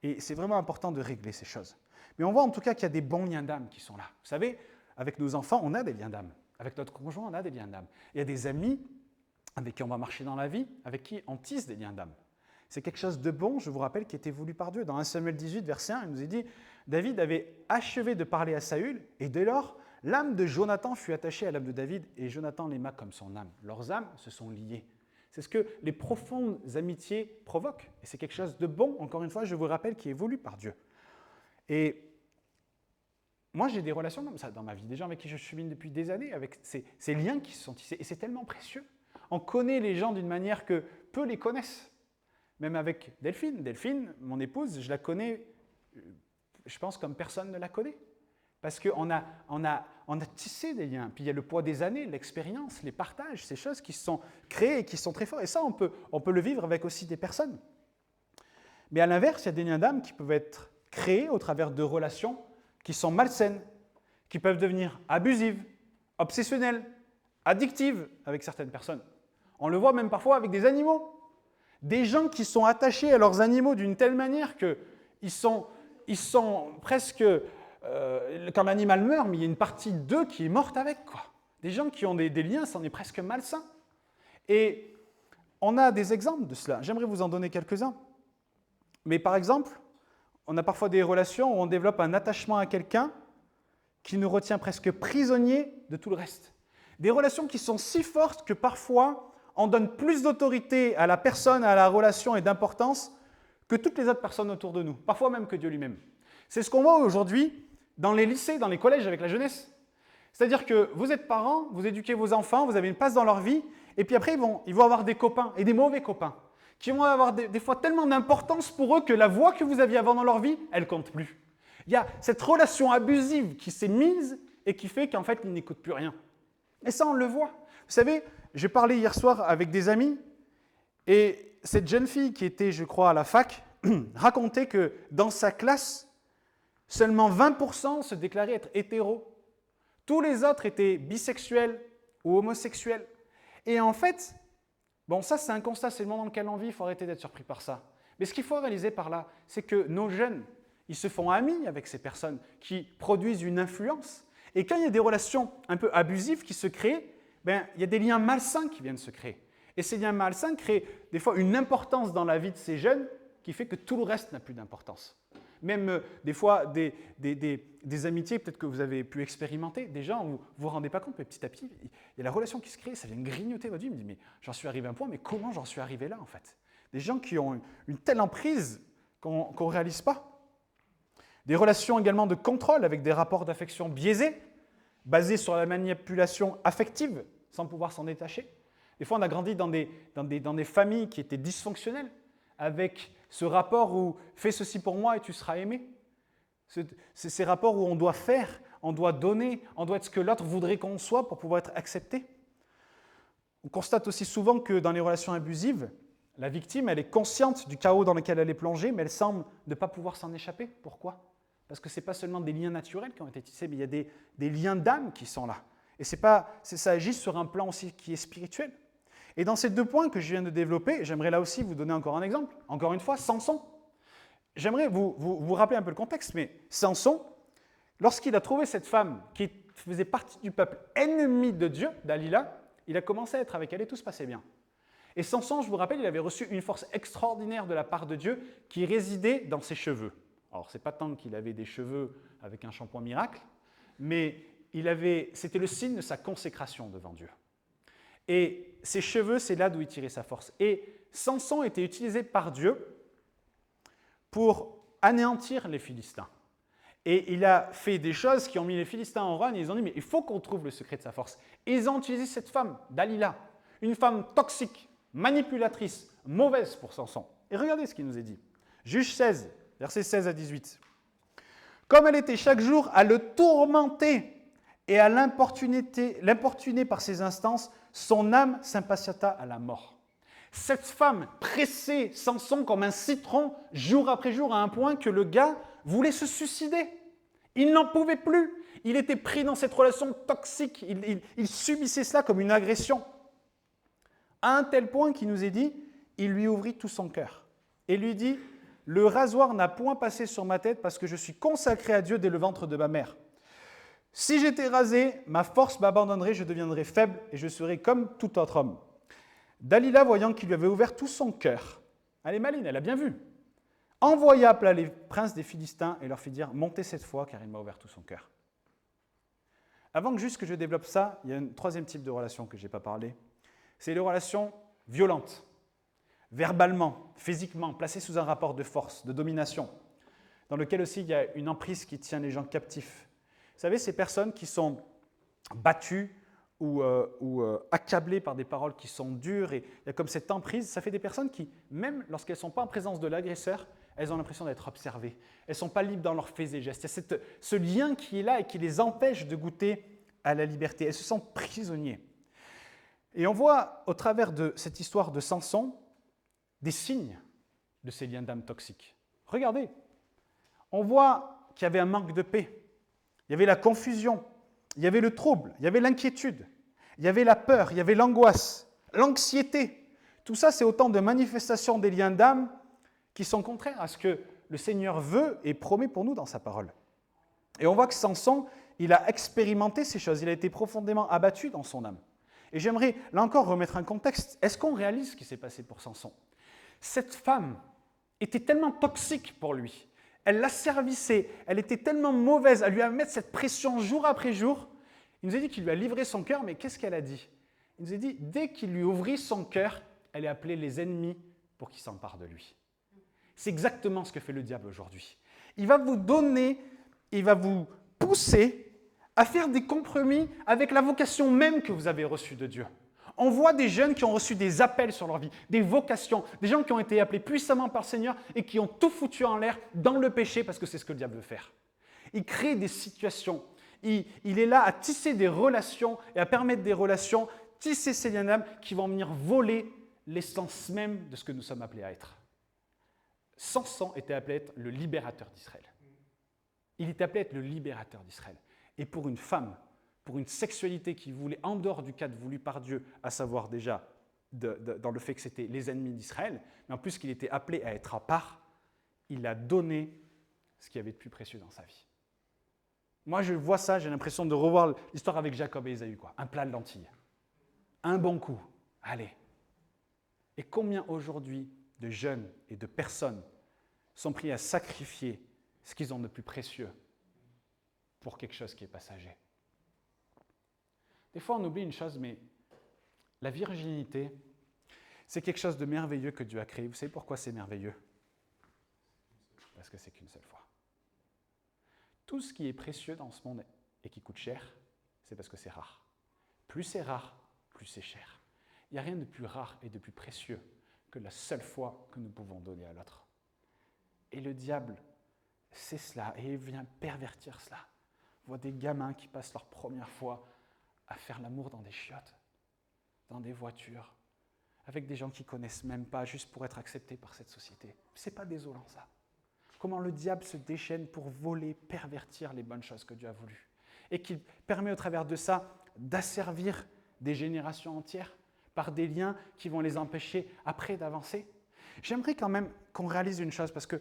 A: Et c'est vraiment important de régler ces choses. Mais on voit en tout cas qu'il y a des bons liens d'âme qui sont là. Vous savez, avec nos enfants, on a des liens d'âme. Avec notre conjoint, on a des liens d'âme. Il y a des amis avec qui on va marcher dans la vie, avec qui on tisse des liens d'âme. C'est quelque chose de bon, je vous rappelle, qui était voulu par Dieu. Dans 1 Samuel 18, verset 1, il nous est dit « David avait achevé de parler à Saül, et dès lors, l'âme de Jonathan fut attachée à l'âme de David, et Jonathan l'aima comme son âme. Leurs âmes se sont liées. » C'est ce que les profondes amitiés provoquent. Et c'est quelque chose de bon, encore une fois, je vous rappelle, qui est voulu par Dieu. Et moi, j'ai des relations comme ça dans ma vie, des gens avec qui je chemine depuis des années, avec ces liens qui se sont tissés. Et c'est tellement précieux. On connaît les gens d'une manière que peu les connaissent. Même avec Delphine. Delphine, mon épouse, je la connais, je pense, comme personne ne la connaît. Parce qu'on a tissé des liens. Puis il y a le poids des années, l'expérience, les partages, ces choses qui se sont créées et qui sont très fortes. Et ça, on peut le vivre avec aussi des personnes. Mais à l'inverse, il y a des liens d'âme qui peuvent être créés au travers de relations qui sont malsaines, qui peuvent devenir abusives, obsessionnelles, addictives avec certaines personnes. On le voit même parfois avec des animaux. Des gens qui sont attachés à leurs animaux d'une telle manière qu'ils sont presque... quand l'animal meurt, mais il y a une partie d'eux qui est morte avec, quoi. Des gens qui ont des liens, c'en est presque malsain. Et on a des exemples de cela. J'aimerais vous en donner quelques-uns. Mais par exemple, on a parfois des relations où on développe un attachement à quelqu'un qui nous retient presque prisonniers de tout le reste. Des relations qui sont si fortes que parfois, on donne plus d'autorité à la personne, à la relation et d'importance que toutes les autres personnes autour de nous, parfois même que Dieu lui-même. C'est ce qu'on voit aujourd'hui dans les lycées, dans les collèges avec la jeunesse. C'est-à-dire que vous êtes parents, vous éduquez vos enfants, vous avez une place dans leur vie, et puis après, ils vont avoir des copains, et des mauvais copains, qui vont avoir des fois tellement d'importance pour eux que la voix que vous aviez avant dans leur vie, elle ne compte plus. Il y a cette relation abusive qui s'est mise et qui fait qu'en fait, ils n'écoutent plus rien. Et ça, on le voit. Vous savez, j'ai parlé hier soir avec des amis, et cette jeune fille qui était, je crois, à la fac, racontait que dans sa classe, seulement 20% se déclaraient être hétéros. Tous les autres étaient bisexuels ou homosexuels. Et en fait, bon, ça c'est un constat, c'est le monde dans lequel on vit, il faut arrêter d'être surpris par ça. Mais ce qu'il faut réaliser par là, c'est que nos jeunes, ils se font amis avec ces personnes qui produisent une influence. Et quand il y a des relations un peu abusives qui se créent, il y a des liens malsains qui viennent se créer. Et ces liens malsains créent des fois une importance dans la vie de ces jeunes qui fait que tout le reste n'a plus d'importance. Même des fois des amitiés peut-être que vous avez pu expérimenter, des gens où vous ne vous rendez pas compte, mais petit à petit, il y a la relation qui se crée, ça vient grignoter votre vie, me dit mais j'en suis arrivé à un point, mais comment j'en suis arrivé là en fait? Des gens qui ont une telle emprise qu'on ne réalise pas. Des relations également de contrôle avec des rapports d'affection biaisés, basés sur la manipulation affective, sans pouvoir s'en détacher. Des fois, on a grandi dans des familles qui étaient dysfonctionnelles, avec ce rapport où « fais ceci pour moi et tu seras aimé ». C'est ces rapports où on doit faire, on doit donner, on doit être ce que l'autre voudrait qu'on soit pour pouvoir être accepté. On constate aussi souvent que dans les relations abusives, la victime, elle est consciente du chaos dans lequel elle est plongée, mais elle semble ne pas pouvoir s'en échapper. Pourquoi? Parce que ce n'est pas seulement des liens naturels qui ont été tissés, mais il y a des liens d'âme qui sont là. Et ça agit sur un plan aussi qui est spirituel. Et dans ces deux points que je viens de développer, j'aimerais là aussi vous donner encore un exemple. Encore une fois, Samson. J'aimerais vous rappeler un peu le contexte, mais Samson, lorsqu'il a trouvé cette femme qui faisait partie du peuple ennemi de Dieu, Dalila, il a commencé à être avec elle et tout se passait bien. Et Samson, je vous rappelle, il avait reçu une force extraordinaire de la part de Dieu qui résidait dans ses cheveux. Alors, ce n'est pas tant qu'il avait des cheveux avec un shampoing miracle, mais c'était le signe de sa consécration devant Dieu. Et ses cheveux, c'est là d'où il tirait sa force. Et Samson était utilisé par Dieu pour anéantir les Philistins. Et il a fait des choses qui ont mis les Philistins en rogne et ils ont dit, mais il faut qu'on trouve le secret de sa force. Et ils ont utilisé cette femme, Dalila, une femme toxique, manipulatrice, mauvaise pour Samson. Et regardez ce qu'il nous est dit. Juge 16, versets 16 à 18. Comme elle était chaque jour à le tourmenter et à l'importuner par ses instances, son âme s'impatienta à la mort. Cette femme pressait Samson comme un citron jour après jour à un point que le gars voulait se suicider. Il n'en pouvait plus. Il était pris dans cette relation toxique. Il subissait cela comme une agression. À un tel point qu'il nous est dit, il lui ouvrit tout son cœur et lui dit, « Le rasoir n'a point passé sur ma tête parce que je suis consacré à Dieu dès le ventre de ma mère. Si j'étais rasé, ma force m'abandonnerait, je deviendrais faible et je serais comme tout autre homme. » Dalila, voyant qu'il lui avait ouvert tout son cœur, elle est maline, elle a bien vu, envoya appeler les princes des Philistins et leur fit dire « Montez cette fois, car il m'a ouvert tout son cœur. » Avant que juste que je développe ça, il y a un troisième type de relation que je n'ai pas parlé. C'est les relations violentes, verbalement, physiquement, placées sous un rapport de force, de domination, dans lequel aussi il y a une emprise qui tient les gens captifs. Vous savez, ces personnes qui sont battues ou accablées par des paroles qui sont dures, et il y a comme cette emprise, ça fait des personnes qui, même lorsqu'elles ne sont pas en présence de l'agresseur, elles ont l'impression d'être observées. Elles ne sont pas libres dans leurs faits et gestes. Il y a ce lien qui est là et qui les empêche de goûter à la liberté. Elles se sentent prisonniers. Et on voit au travers de cette histoire de Samson des signes de ces liens d'âme toxiques. Regardez, on voit qu'il y avait un manque de paix. Il y avait la confusion, il y avait le trouble, il y avait l'inquiétude, il y avait la peur, il y avait l'angoisse, l'anxiété. Tout ça, c'est autant de manifestations des liens d'âme qui sont contraires à ce que le Seigneur veut et promet pour nous dans sa parole. Et on voit que Samson, il a expérimenté ces choses, il a été profondément abattu dans son âme. Et j'aimerais, là encore, remettre un contexte. Est-ce qu'on réalise ce qui s'est passé pour Samson ? Cette femme était tellement toxique pour lui. Elle l'asservissait, elle était tellement mauvaise, elle lui a mis cette pression jour après jour. Il nous a dit qu'il lui a livré son cœur, mais qu'est-ce qu'elle a dit ? Il nous a dit, dès qu'il lui ouvrit son cœur, elle a appelé les ennemis pour qu'ils s'emparent de lui. C'est exactement ce que fait le diable aujourd'hui. Il va vous donner, il va vous pousser à faire des compromis avec la vocation même que vous avez reçue de Dieu. On voit des jeunes qui ont reçu des appels sur leur vie, des vocations, des gens qui ont été appelés puissamment par le Seigneur et qui ont tout foutu en l'air dans le péché parce que c'est ce que le diable veut faire. Il crée des situations, il est là à tisser des relations et à permettre des relations, tisser ces liens d'âme qui vont venir voler l'essence même de ce que nous sommes appelés à être. Samson était appelé à être le libérateur d'Israël. Il était appelé à être le libérateur d'Israël. Et pour une femme, pour une sexualité qui voulait, en dehors du cadre voulu par Dieu, à savoir déjà dans le fait que c'était les ennemis d'Israël, mais en plus qu'il était appelé à être à part, il a donné ce qu'il y avait de plus précieux dans sa vie. Moi, je vois ça, j'ai l'impression de revoir l'histoire avec Jacob et Ésaü, quoi. Un plat de lentilles, un bon coup, allez. Et combien aujourd'hui de jeunes et de personnes sont pris à sacrifier ce qu'ils ont de plus précieux pour quelque chose qui est passager. Des fois, on oublie une chose, mais la virginité, c'est quelque chose de merveilleux que Dieu a créé. Vous savez pourquoi c'est merveilleux ? Parce que c'est qu'une seule fois. Tout ce qui est précieux dans ce monde et qui coûte cher, c'est parce que c'est rare. Plus c'est rare, plus c'est cher. Il n'y a rien de plus rare et de plus précieux que la seule foi que nous pouvons donner à l'autre. Et le diable, c'est cela, et il vient pervertir cela. On voit des gamins qui passent leur première fois à faire l'amour dans des chiottes, dans des voitures, avec des gens qu'ils ne connaissent même pas, juste pour être acceptés par cette société. Ce n'est pas désolant, ça. Comment le diable se déchaîne pour voler, pervertir les bonnes choses que Dieu a voulues. Et qu'il permet au travers de ça d'asservir des générations entières par des liens qui vont les empêcher après d'avancer. J'aimerais quand même qu'on réalise une chose, parce que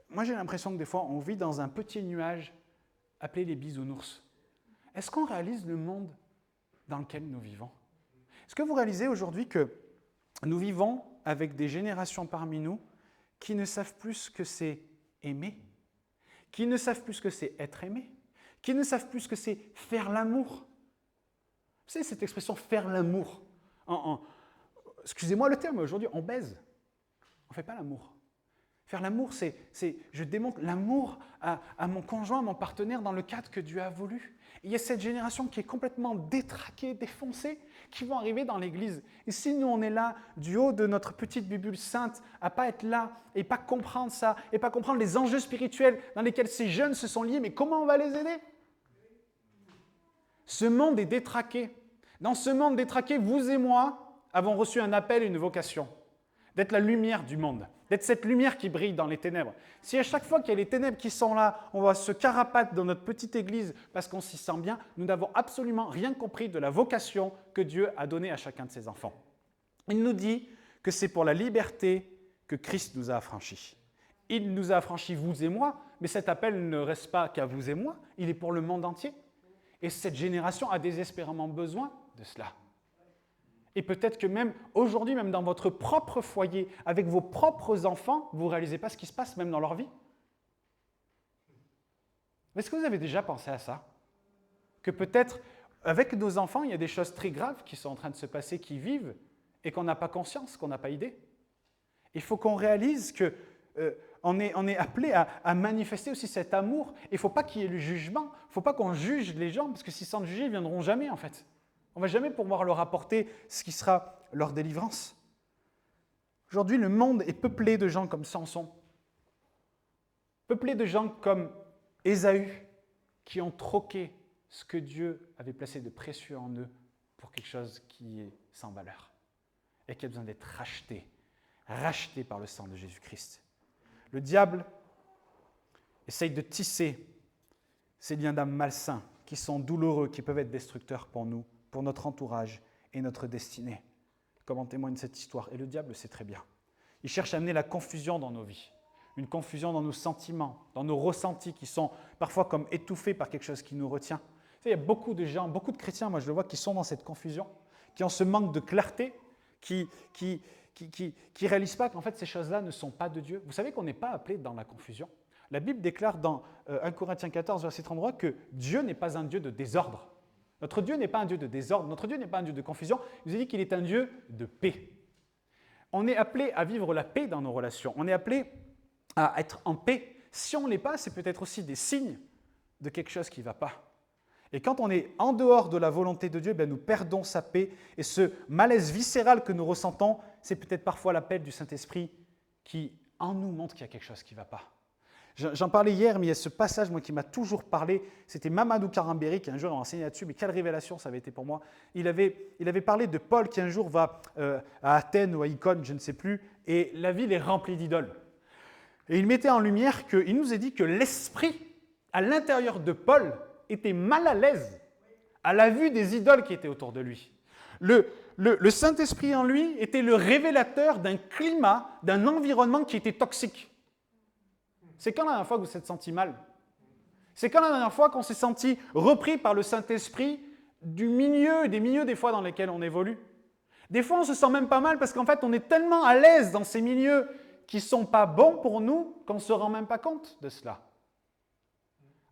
A: moi j'ai l'impression que des fois on vit dans un petit nuage appelé les bisounours. Est-ce qu'on réalise le monde dans lequel nous vivons ? Est-ce que vous réalisez aujourd'hui que nous vivons avec des générations parmi nous qui ne savent plus ce que c'est aimer, qui ne savent plus ce que c'est être aimé, qui ne savent plus ce que c'est faire l'amour. Vous savez, cette expression « faire l'amour », excusez-moi le terme, mais aujourd'hui, on baise. On ne fait pas l'amour. Faire l'amour, je démontre l'amour à mon conjoint, à mon partenaire dans le cadre que Dieu a voulu. Et il y a cette génération qui est complètement détraquée, défoncée, qui vont arriver dans l'Église. Et si nous, on est là, du haut de notre petite bibule sainte, à ne pas être là et pas comprendre ça, et pas comprendre les enjeux spirituels dans lesquels ces jeunes se sont liés, mais comment on va les aider? Ce monde est détraqué. Dans ce monde détraqué, vous et moi avons reçu un appel et une vocation d'être la lumière du monde, d'être cette lumière qui brille dans les ténèbres. Si à chaque fois qu'il y a les ténèbres qui sont là, on va se carapater dans notre petite église parce qu'on s'y sent bien, nous n'avons absolument rien compris de la vocation que Dieu a donnée à chacun de ses enfants. Il nous dit que c'est pour la liberté que Christ nous a affranchis. Il nous a affranchis, vous et moi, mais cet appel ne reste pas qu'à vous et moi, il est pour le monde entier. Et cette génération a désespérément besoin de cela. Et peut-être que même aujourd'hui, même dans votre propre foyer, avec vos propres enfants, vous ne réalisez pas ce qui se passe même dans leur vie. Est-ce que vous avez déjà pensé à ça? Que peut-être, avec nos enfants, il y a des choses très graves qui sont en train de se passer, qui vivent, et qu'on n'a pas conscience, qu'on n'a pas idée. Il faut qu'on réalise qu'on est appelé à manifester aussi cet amour. Il ne faut pas qu'il y ait le jugement. Il ne faut pas qu'on juge les gens, parce que s'ils sont jugés, ils ne viendront jamais, en fait. On ne va jamais pouvoir leur apporter ce qui sera leur délivrance. Aujourd'hui, le monde est peuplé de gens comme Samson, peuplé de gens comme Ésaü, qui ont troqué ce que Dieu avait placé de précieux en eux pour quelque chose qui est sans valeur et qui a besoin d'être racheté par le sang de Jésus-Christ. Le diable essaye de tisser ces liens d'âme malsains qui sont douloureux, qui peuvent être destructeurs pour nous, pour notre entourage et notre destinée. Comme en témoigne cette histoire. Et le diable le sait très bien. Il cherche à amener la confusion dans nos vies, une confusion dans nos sentiments, dans nos ressentis qui sont parfois comme étouffés par quelque chose qui nous retient. Tu sais, il y a beaucoup de gens, beaucoup de chrétiens, moi je le vois, qui sont dans cette confusion, qui ont ce manque de clarté, qui réalisent pas qu'en fait ces choses-là ne sont pas de Dieu. Vous savez qu'on n'est pas appelé dans la confusion. La Bible déclare dans 1 Corinthiens 14, verset 33, que Dieu n'est pas un Dieu de désordre. Notre Dieu n'est pas un Dieu de désordre, notre Dieu n'est pas un Dieu de confusion, il nous a dit qu'il est un Dieu de paix. On est appelé à vivre la paix dans nos relations, on est appelé à être en paix. Si on ne l'est pas, c'est peut-être aussi des signes de quelque chose qui ne va pas. Et quand on est en dehors de la volonté de Dieu, nous perdons sa paix et ce malaise viscéral que nous ressentons, c'est peut-être parfois l'appel du Saint-Esprit qui en nous montre qu'il y a quelque chose qui ne va pas. J'en parlais hier, mais il y a ce passage qui m'a toujours parlé. C'était Mamadou Karambéry qui un jour a enseigné là-dessus, mais quelle révélation ça avait été pour moi. Il avait parlé de Paul qui un jour va à Athènes ou à Icône, je ne sais plus, et la ville est remplie d'idoles. Et il mettait en lumière qu'il nous a dit que l'esprit, à l'intérieur de Paul, était mal à l'aise à la vue des idoles qui étaient autour de lui. Le Saint-Esprit en lui était le révélateur d'un climat, d'un environnement qui était toxique. C'est quand la dernière fois que vous vous êtes senti mal? C'est quand la dernière fois qu'on s'est senti repris par le Saint-Esprit des milieux des fois dans lesquels on évolue? Des fois, on se sent même pas mal parce qu'en fait, on est tellement à l'aise dans ces milieux qui ne sont pas bons pour nous qu'on ne se rend même pas compte de cela.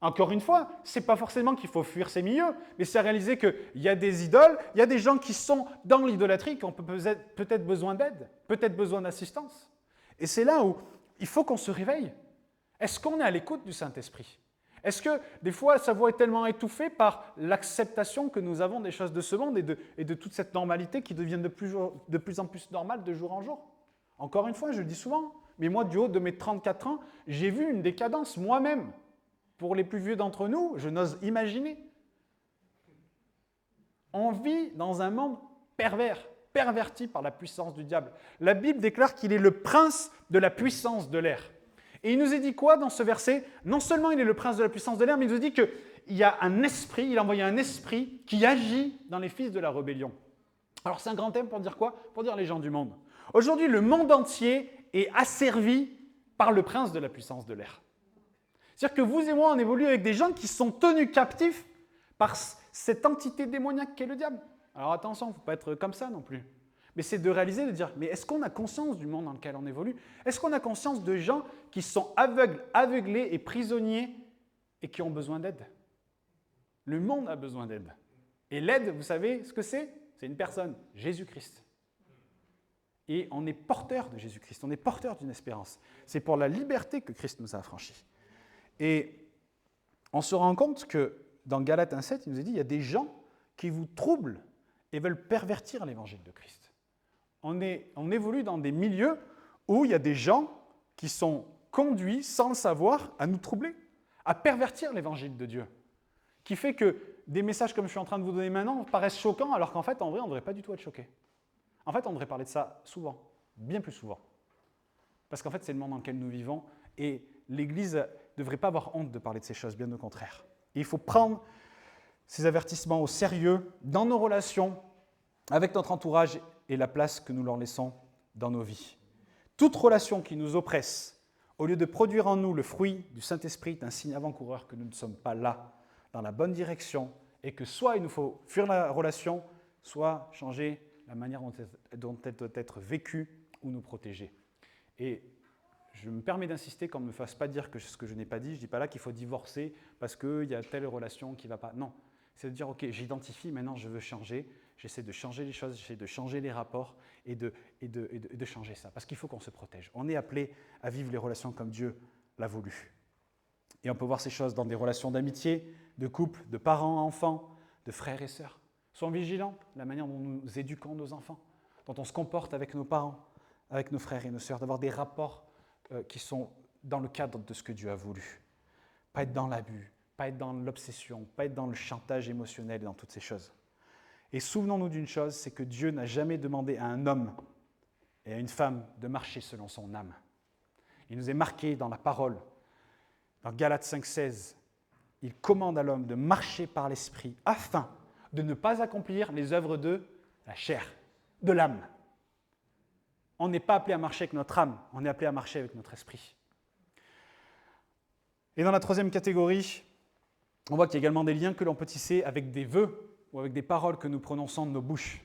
A: Encore une fois, ce n'est pas forcément qu'il faut fuir ces milieux, mais c'est à réaliser qu'il y a des idoles, il y a des gens qui sont dans l'idolâtrie, qui ont peut-être besoin d'aide, peut-être besoin d'assistance. Et c'est là où il faut qu'on se réveille. Est-ce qu'on est à l'écoute du Saint-Esprit? Est-ce que des fois sa voix est tellement étouffée par l'acceptation que nous avons des choses de ce monde et de toute cette normalité qui devient de plus en plus normale de jour en jour? Encore une fois, je le dis souvent, mais moi du haut de mes 34 ans, j'ai vu une décadence moi-même. Pour les plus vieux d'entre nous, je n'ose imaginer. On vit dans un monde pervers, perverti par la puissance du diable. La Bible déclare qu'il est le prince de la puissance de l'air. Et il nous a dit quoi dans ce verset? Non seulement il est le prince de la puissance de l'air, mais il nous a dit qu'il y a un esprit, il a envoyé un esprit qui agit dans les fils de la rébellion. Alors c'est un grand thème pour dire quoi? Pour dire les gens du monde. Aujourd'hui, le monde entier est asservi par le prince de la puissance de l'air. C'est-à-dire que vous et moi, on évolue avec des gens qui sont tenus captifs par cette entité démoniaque qu'est le diable. Alors attention, il ne faut pas être comme ça non plus. Mais c'est de réaliser, de dire, mais est-ce qu'on a conscience du monde dans lequel on évolue? Est-ce qu'on a conscience de gens qui sont aveuglés et prisonniers et qui ont besoin d'aide? Le monde a besoin d'aide. Et l'aide, vous savez ce que c'est? C'est une personne, Jésus-Christ. Et on est porteur de Jésus-Christ, on est porteur d'une espérance. C'est pour la liberté que Christ nous a affranchis. Et on se rend compte que dans Galates 1,7, il nous est dit, il y a des gens qui vous troublent et veulent pervertir l'évangile de Christ. On évolue dans des milieux où il y a des gens qui sont conduits, sans le savoir, à nous troubler, à pervertir l'évangile de Dieu, qui fait que des messages comme je suis en train de vous donner maintenant paraissent choquants, alors qu'en fait, en vrai, on ne devrait pas du tout être choqué. En fait, on devrait parler de ça souvent, bien plus souvent. Parce qu'en fait, c'est le monde dans lequel nous vivons, et l'Église ne devrait pas avoir honte de parler de ces choses, bien au contraire. Et il faut prendre ces avertissements au sérieux dans nos relations, avec notre entourage et la place que nous leur laissons dans nos vies. Toute relation qui nous oppresse, au lieu de produire en nous le fruit du Saint-Esprit, est un signe avant-coureur que nous ne sommes pas là, dans la bonne direction, et que soit il nous faut fuir la relation, soit changer la manière dont elle doit être vécue ou nous protéger. Et je me permets d'insister qu'on ne me fasse pas dire ce que je n'ai pas dit. Je ne dis pas là qu'il faut divorcer parce qu'il y a telle relation qui ne va pas. Non, c'est de dire, ok, j'identifie, maintenant je veux changer, j'essaie de changer les choses, j'essaie de changer les rapports et de changer ça. Parce qu'il faut qu'on se protège. On est appelé à vivre les relations comme Dieu l'a voulu. Et on peut voir ces choses dans des relations d'amitié, de couple, de parents à enfants, de frères et sœurs. Soyons vigilants, la manière dont nous éduquons nos enfants, dont on se comporte avec nos parents, avec nos frères et nos sœurs, d'avoir des rapports qui sont dans le cadre de ce que Dieu a voulu. Pas être dans l'abus, pas être dans l'obsession, pas être dans le chantage émotionnel et dans toutes ces choses. Et souvenons-nous d'une chose, c'est que Dieu n'a jamais demandé à un homme et à une femme de marcher selon son âme. Il nous est marqué dans la parole, dans Galates 5,16, il commande à l'homme de marcher par l'esprit afin de ne pas accomplir les œuvres de la chair, de l'âme. On n'est pas appelé à marcher avec notre âme, on est appelé à marcher avec notre esprit. Et dans la troisième catégorie, on voit qu'il y a également des liens que l'on peut tisser avec des vœux ou avec des paroles que nous prononçons de nos bouches.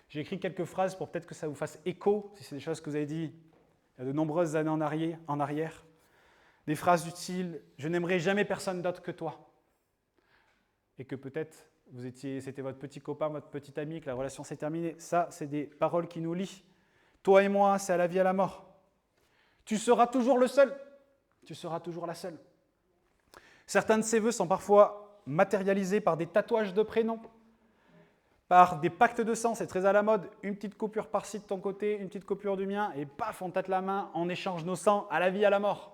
A: J'ai écrit quelques phrases pour peut-être que ça vous fasse écho, si c'est des choses que vous avez dit il y a de nombreuses années en arrière. Des phrases du style « Je n'aimerai jamais personne d'autre que toi ». Et que peut-être c'était votre petit copain, votre petit ami, que la relation s'est terminée. Ça, c'est des paroles qui nous lient. Toi et moi, c'est à la vie, à la mort. Tu seras toujours le seul. Tu seras toujours la seule. Certains de ces vœux sont parfois matérialisés par des tatouages de prénoms, par des pactes de sang, c'est très à la mode. Une petite coupure par-ci de ton côté, une petite coupure du mien, et paf, on tâte la main, on échange nos sangs à la vie, à la mort.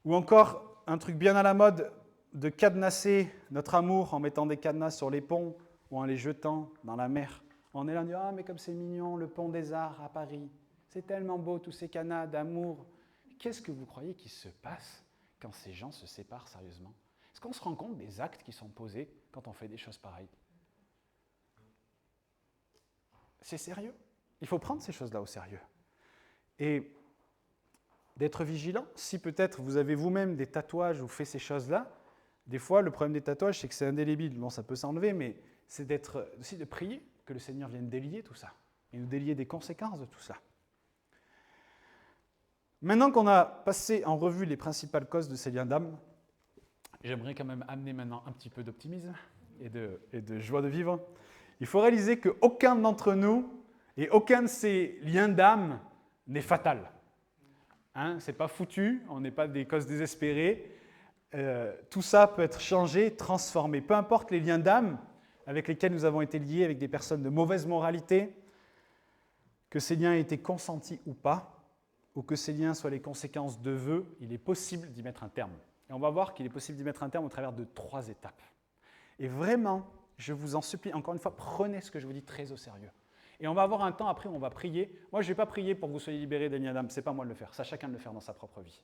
A: Ou encore, un truc bien à la mode, de cadenasser notre amour en mettant des cadenas sur les ponts ou en les jetant dans la mer. On est là, on dit « Ah, mais comme c'est mignon, le pont des Arts à Paris. C'est tellement beau, tous ces cadenas d'amour. » Qu'est-ce que vous croyez qui se passe quand ces gens se séparent sérieusement? Est-ce qu'on se rend compte des actes qui sont posés quand on fait des choses pareilles? C'est sérieux. Il faut prendre ces choses-là au sérieux. Et d'être vigilant, si peut-être vous avez vous-même des tatouages ou fait ces choses-là, des fois, le problème des tatouages, c'est que c'est indélébile. Bon, ça peut s'enlever, mais c'est aussi de prier que le Seigneur vienne délier tout ça et nous délier des conséquences de tout ça. Maintenant qu'on a passé en revue les principales causes de ces liens d'âme, j'aimerais quand même amener maintenant un petit peu d'optimisme et de joie de vivre. Il faut réaliser qu'aucun d'entre nous et aucun de ces liens d'âme n'est fatal. Hein, ce n'est pas foutu, on n'est pas des causes désespérées. Tout ça peut être changé, transformé. Peu importe les liens d'âme avec lesquels nous avons été liés avec des personnes de mauvaise moralité, que ces liens aient été consentis ou pas, ou que ces liens soient les conséquences de vœux, il est possible d'y mettre un terme. Et on va voir qu'il est possible d'y mettre un terme au travers de 3 étapes. Et vraiment, je vous en supplie, encore une fois, prenez ce que je vous dis très au sérieux. Et on va avoir un temps après où on va prier. Moi, je ne vais pas prier pour que vous soyez libérés des liens d'âme, ce n'est pas moi de le faire, c'est à chacun de le faire dans sa propre vie.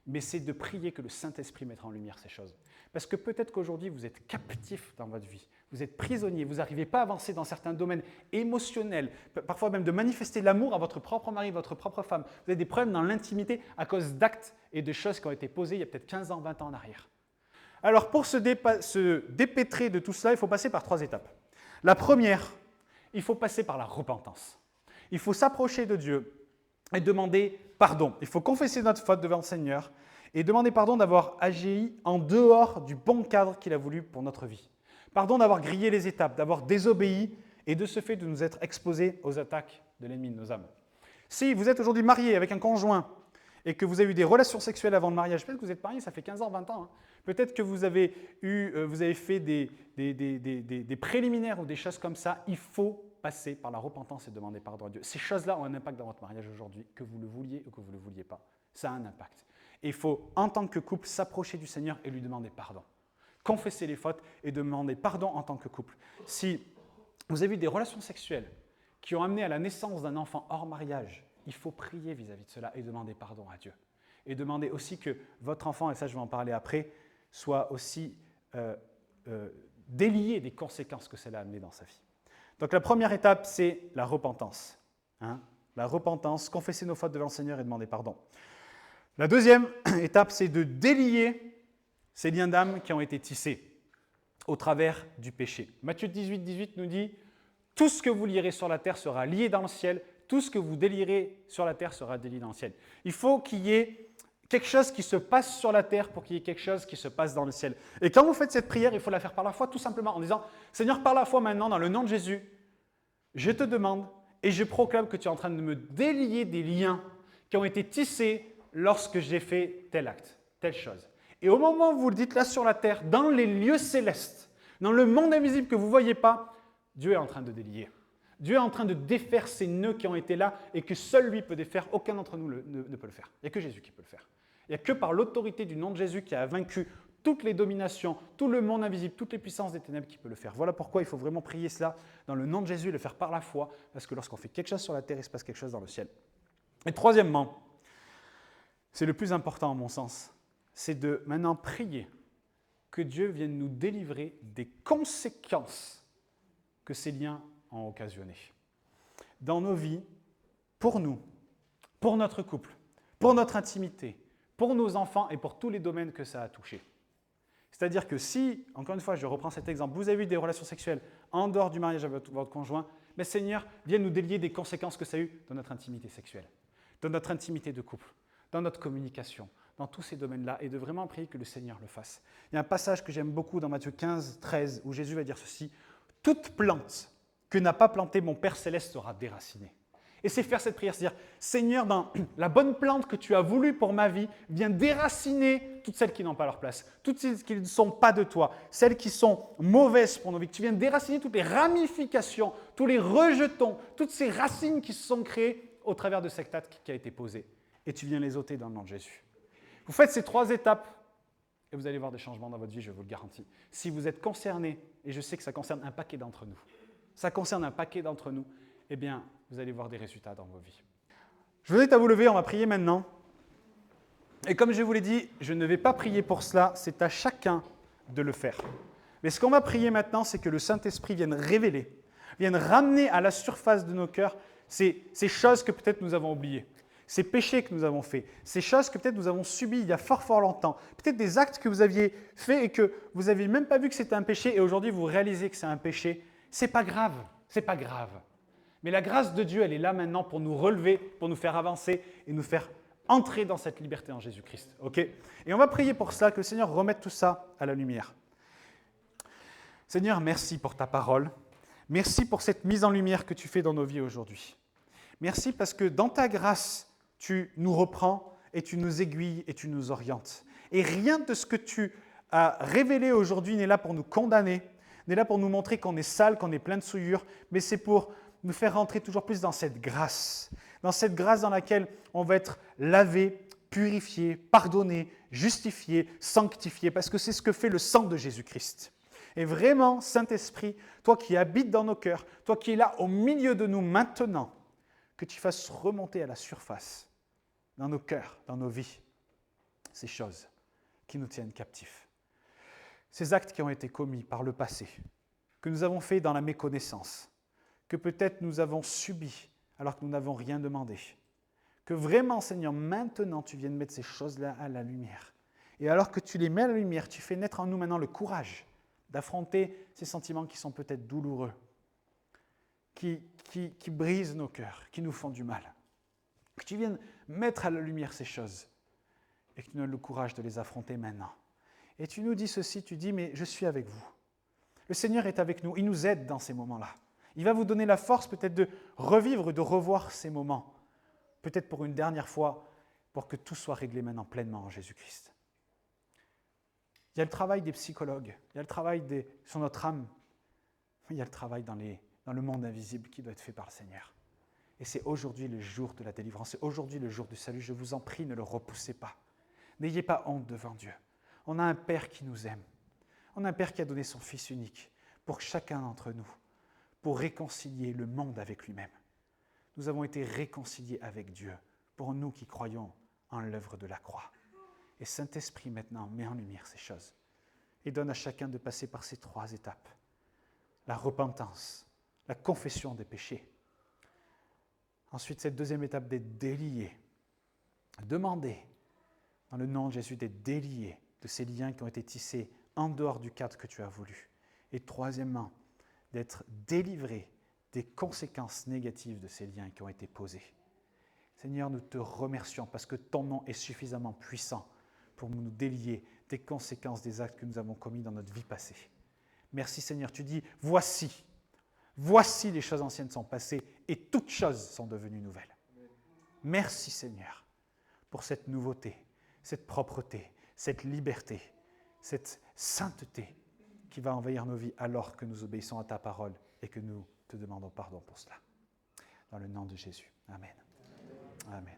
A: Mais c'est de prier que le Saint-Esprit mettra en lumière ces choses. Parce que peut-être qu'aujourd'hui, vous êtes captif dans votre vie, vous êtes prisonnier, vous n'arrivez pas à avancer dans certains domaines émotionnels, parfois même de manifester l'amour à votre propre mari, votre propre femme. Vous avez des problèmes dans l'intimité à cause d'actes et de choses qui ont été posées il y a peut-être 15 ans, 20 ans en arrière. Alors pour se dépêtrer de tout cela, il faut passer par 3 étapes. La première, il faut passer par la repentance. Il faut s'approcher de Dieu et demander pardon. Il faut confesser notre faute devant le Seigneur et demander pardon d'avoir agi en dehors du bon cadre qu'il a voulu pour notre vie. Pardon d'avoir grillé les étapes, d'avoir désobéi et de ce fait de nous être exposés aux attaques de l'ennemi de nos âmes. Si vous êtes aujourd'hui marié avec un conjoint et que vous avez eu des relations sexuelles avant le mariage, peut-être que vous êtes marié, ça fait 15 ans, 20 ans, hein. Peut-être que vous avez fait des préliminaires ou des choses comme ça, il faut passer par la repentance et demander pardon à Dieu. Ces choses-là ont un impact dans votre mariage aujourd'hui, que vous le vouliez ou que vous ne le vouliez pas. Ça a un impact. Et il faut, en tant que couple, s'approcher du Seigneur et lui demander pardon. Confesser les fautes et demander pardon en tant que couple. Si vous avez eu des relations sexuelles qui ont amené à la naissance d'un enfant hors mariage, il faut prier vis-à-vis de cela et demander pardon à Dieu. Et demander aussi que votre enfant, et ça je vais en parler après, soit aussi délié des conséquences que cela a amené dans sa vie. Donc la première étape, c'est la repentance. La repentance, confesser nos fautes devant le Seigneur et demander pardon. La deuxième étape, c'est de délier ces liens d'âme qui ont été tissés au travers du péché. Matthieu 18, 18 nous dit « Tout ce que vous lierez sur la terre sera lié dans le ciel, tout ce que vous délierez sur la terre sera délié dans le ciel. » Il faut qu'il y ait quelque chose qui se passe sur la terre pour qu'il y ait quelque chose qui se passe dans le ciel. Et quand vous faites cette prière, il faut la faire par la foi, tout simplement en disant « Seigneur, par la foi maintenant, dans le nom de Jésus, je te demande et je proclame que tu es en train de me délier des liens qui ont été tissés lorsque j'ai fait tel acte, telle chose. » Et au moment où vous le dites là sur la terre, dans les lieux célestes, dans le monde invisible que vous ne voyez pas, Dieu est en train de délier. Dieu est en train de défaire ces nœuds qui ont été là et que seul lui peut défaire, aucun d'entre nous ne peut le faire. Il n'y a que Jésus qui peut le faire. Il n'y a que par l'autorité du nom de Jésus qui a vaincu toutes les dominations, tout le monde invisible, toutes les puissances des ténèbres qui peut le faire. Voilà pourquoi il faut vraiment prier cela dans le nom de Jésus et le faire par la foi, parce que lorsqu'on fait quelque chose sur la terre, il se passe quelque chose dans le ciel. Et troisièmement, c'est le plus important à mon sens, c'est de maintenant prier que Dieu vienne nous délivrer des conséquences que ces liens ont occasionnées. Dans nos vies, pour nous, pour notre couple, pour notre intimité, pour nos enfants et pour tous les domaines que ça a touché. C'est-à-dire que si, encore une fois, je reprends cet exemple, vous avez eu des relations sexuelles en dehors du mariage avec votre conjoint, mais Seigneur, viens nous délier des conséquences que ça a eu dans notre intimité sexuelle, dans notre intimité de couple, dans notre communication, dans tous ces domaines-là, et de vraiment prier que le Seigneur le fasse. Il y a un passage que j'aime beaucoup dans Matthieu 15, 13, où Jésus va dire ceci, « Toute plante que n'a pas plantée mon Père Céleste sera déracinée. » Et c'est faire cette prière, c'est dire, Seigneur, dans la bonne plante que tu as voulu pour ma vie, viens déraciner toutes celles qui n'ont pas leur place, toutes celles qui ne sont pas de toi, celles qui sont mauvaises pour nos vies. Que tu viens déraciner toutes les ramifications, tous les rejetons, toutes ces racines qui se sont créées au travers de cet acte qui a été posé. Et tu viens les ôter dans le nom de Jésus. Vous faites ces 3 étapes et vous allez voir des changements dans votre vie, je vous le garantis. Si vous êtes concerné, et je sais que ça concerne un paquet d'entre nous, eh bien, vous allez voir des résultats dans vos vies. Je vous invite à vous lever, on va prier maintenant. Et comme je vous l'ai dit, je ne vais pas prier pour cela, c'est à chacun de le faire. Mais ce qu'on va prier maintenant, c'est que le Saint-Esprit vienne révéler, vienne ramener à la surface de nos cœurs ces choses que peut-être nous avons oubliées, ces péchés que nous avons faits, ces choses que peut-être nous avons subies il y a fort fort longtemps, peut-être des actes que vous aviez faits et que vous n'aviez même pas vu que c'était un péché et aujourd'hui vous réalisez que c'est un péché. C'est pas grave, c'est pas grave. Mais la grâce de Dieu, elle est là maintenant pour nous relever, pour nous faire avancer et nous faire entrer dans cette liberté en Jésus-Christ. Okay ? Et on va prier pour cela, que le Seigneur remette tout ça à la lumière. Seigneur, merci pour ta parole. Merci pour cette mise en lumière que tu fais dans nos vies aujourd'hui. Merci parce que dans ta grâce, tu nous reprends et tu nous aiguilles et tu nous orientes. Et rien de ce que tu as révélé aujourd'hui n'est là pour nous condamner, n'est là pour nous montrer qu'on est sale, qu'on est plein de souillures, mais c'est pour nous faire rentrer toujours plus dans cette grâce dans laquelle on va être lavé, purifié, pardonné, justifié, sanctifié, parce que c'est ce que fait le sang de Jésus-Christ. Et vraiment, Saint-Esprit, toi qui habites dans nos cœurs, toi qui es là au milieu de nous maintenant, que tu fasses remonter à la surface, dans nos cœurs, dans nos vies, ces choses qui nous tiennent captifs. Ces actes qui ont été commis par le passé, que nous avons fait dans la méconnaissance, que peut-être nous avons subi alors que nous n'avons rien demandé. Que vraiment, Seigneur, maintenant, tu viennes mettre ces choses-là à la lumière. Et alors que tu les mets à la lumière, tu fais naître en nous maintenant le courage d'affronter ces sentiments qui sont peut-être douloureux, qui brisent nos cœurs, qui nous font du mal. Que tu viennes mettre à la lumière ces choses et que tu nous donnes le courage de les affronter maintenant. Et tu nous dis ceci, tu dis, mais je suis avec vous. Le Seigneur est avec nous, il nous aide dans ces moments-là. Il va vous donner la force peut-être de revivre, de revoir ces moments, peut-être pour une dernière fois, pour que tout soit réglé maintenant pleinement en Jésus-Christ. Il y a le travail des psychologues, il y a le travail sur notre âme, il y a le travail dans le monde invisible qui doit être fait par le Seigneur. Et c'est aujourd'hui le jour de la délivrance, c'est aujourd'hui le jour du salut. Je vous en prie, ne le repoussez pas. N'ayez pas honte devant Dieu. On a un Père qui nous aime. On a un Père qui a donné son Fils unique pour chacun d'entre nous, pour réconcilier le monde avec lui-même. Nous avons été réconciliés avec Dieu, pour nous qui croyons en l'œuvre de la croix. Et Saint-Esprit maintenant met en lumière ces choses et donne à chacun de passer par ces 3 étapes. La repentance, la confession des péchés. Ensuite, cette deuxième étape d'être délié. Demandez, dans le nom de Jésus, d'être délié de ces liens qui ont été tissés en dehors du cadre que tu as voulu. Et troisièmement, d'être délivré des conséquences négatives de ces liens qui ont été posés. Seigneur, nous te remercions parce que ton nom est suffisamment puissant pour nous délier des conséquences des actes que nous avons commis dans notre vie passée. Merci Seigneur, tu dis, voici les choses anciennes sont passées et toutes choses sont devenues nouvelles. Merci Seigneur pour cette nouveauté, cette propreté, cette liberté, cette sainteté qui va envahir nos vies alors que nous obéissons à ta parole et que nous te demandons pardon pour cela. Dans le nom de Jésus. Amen. Amen.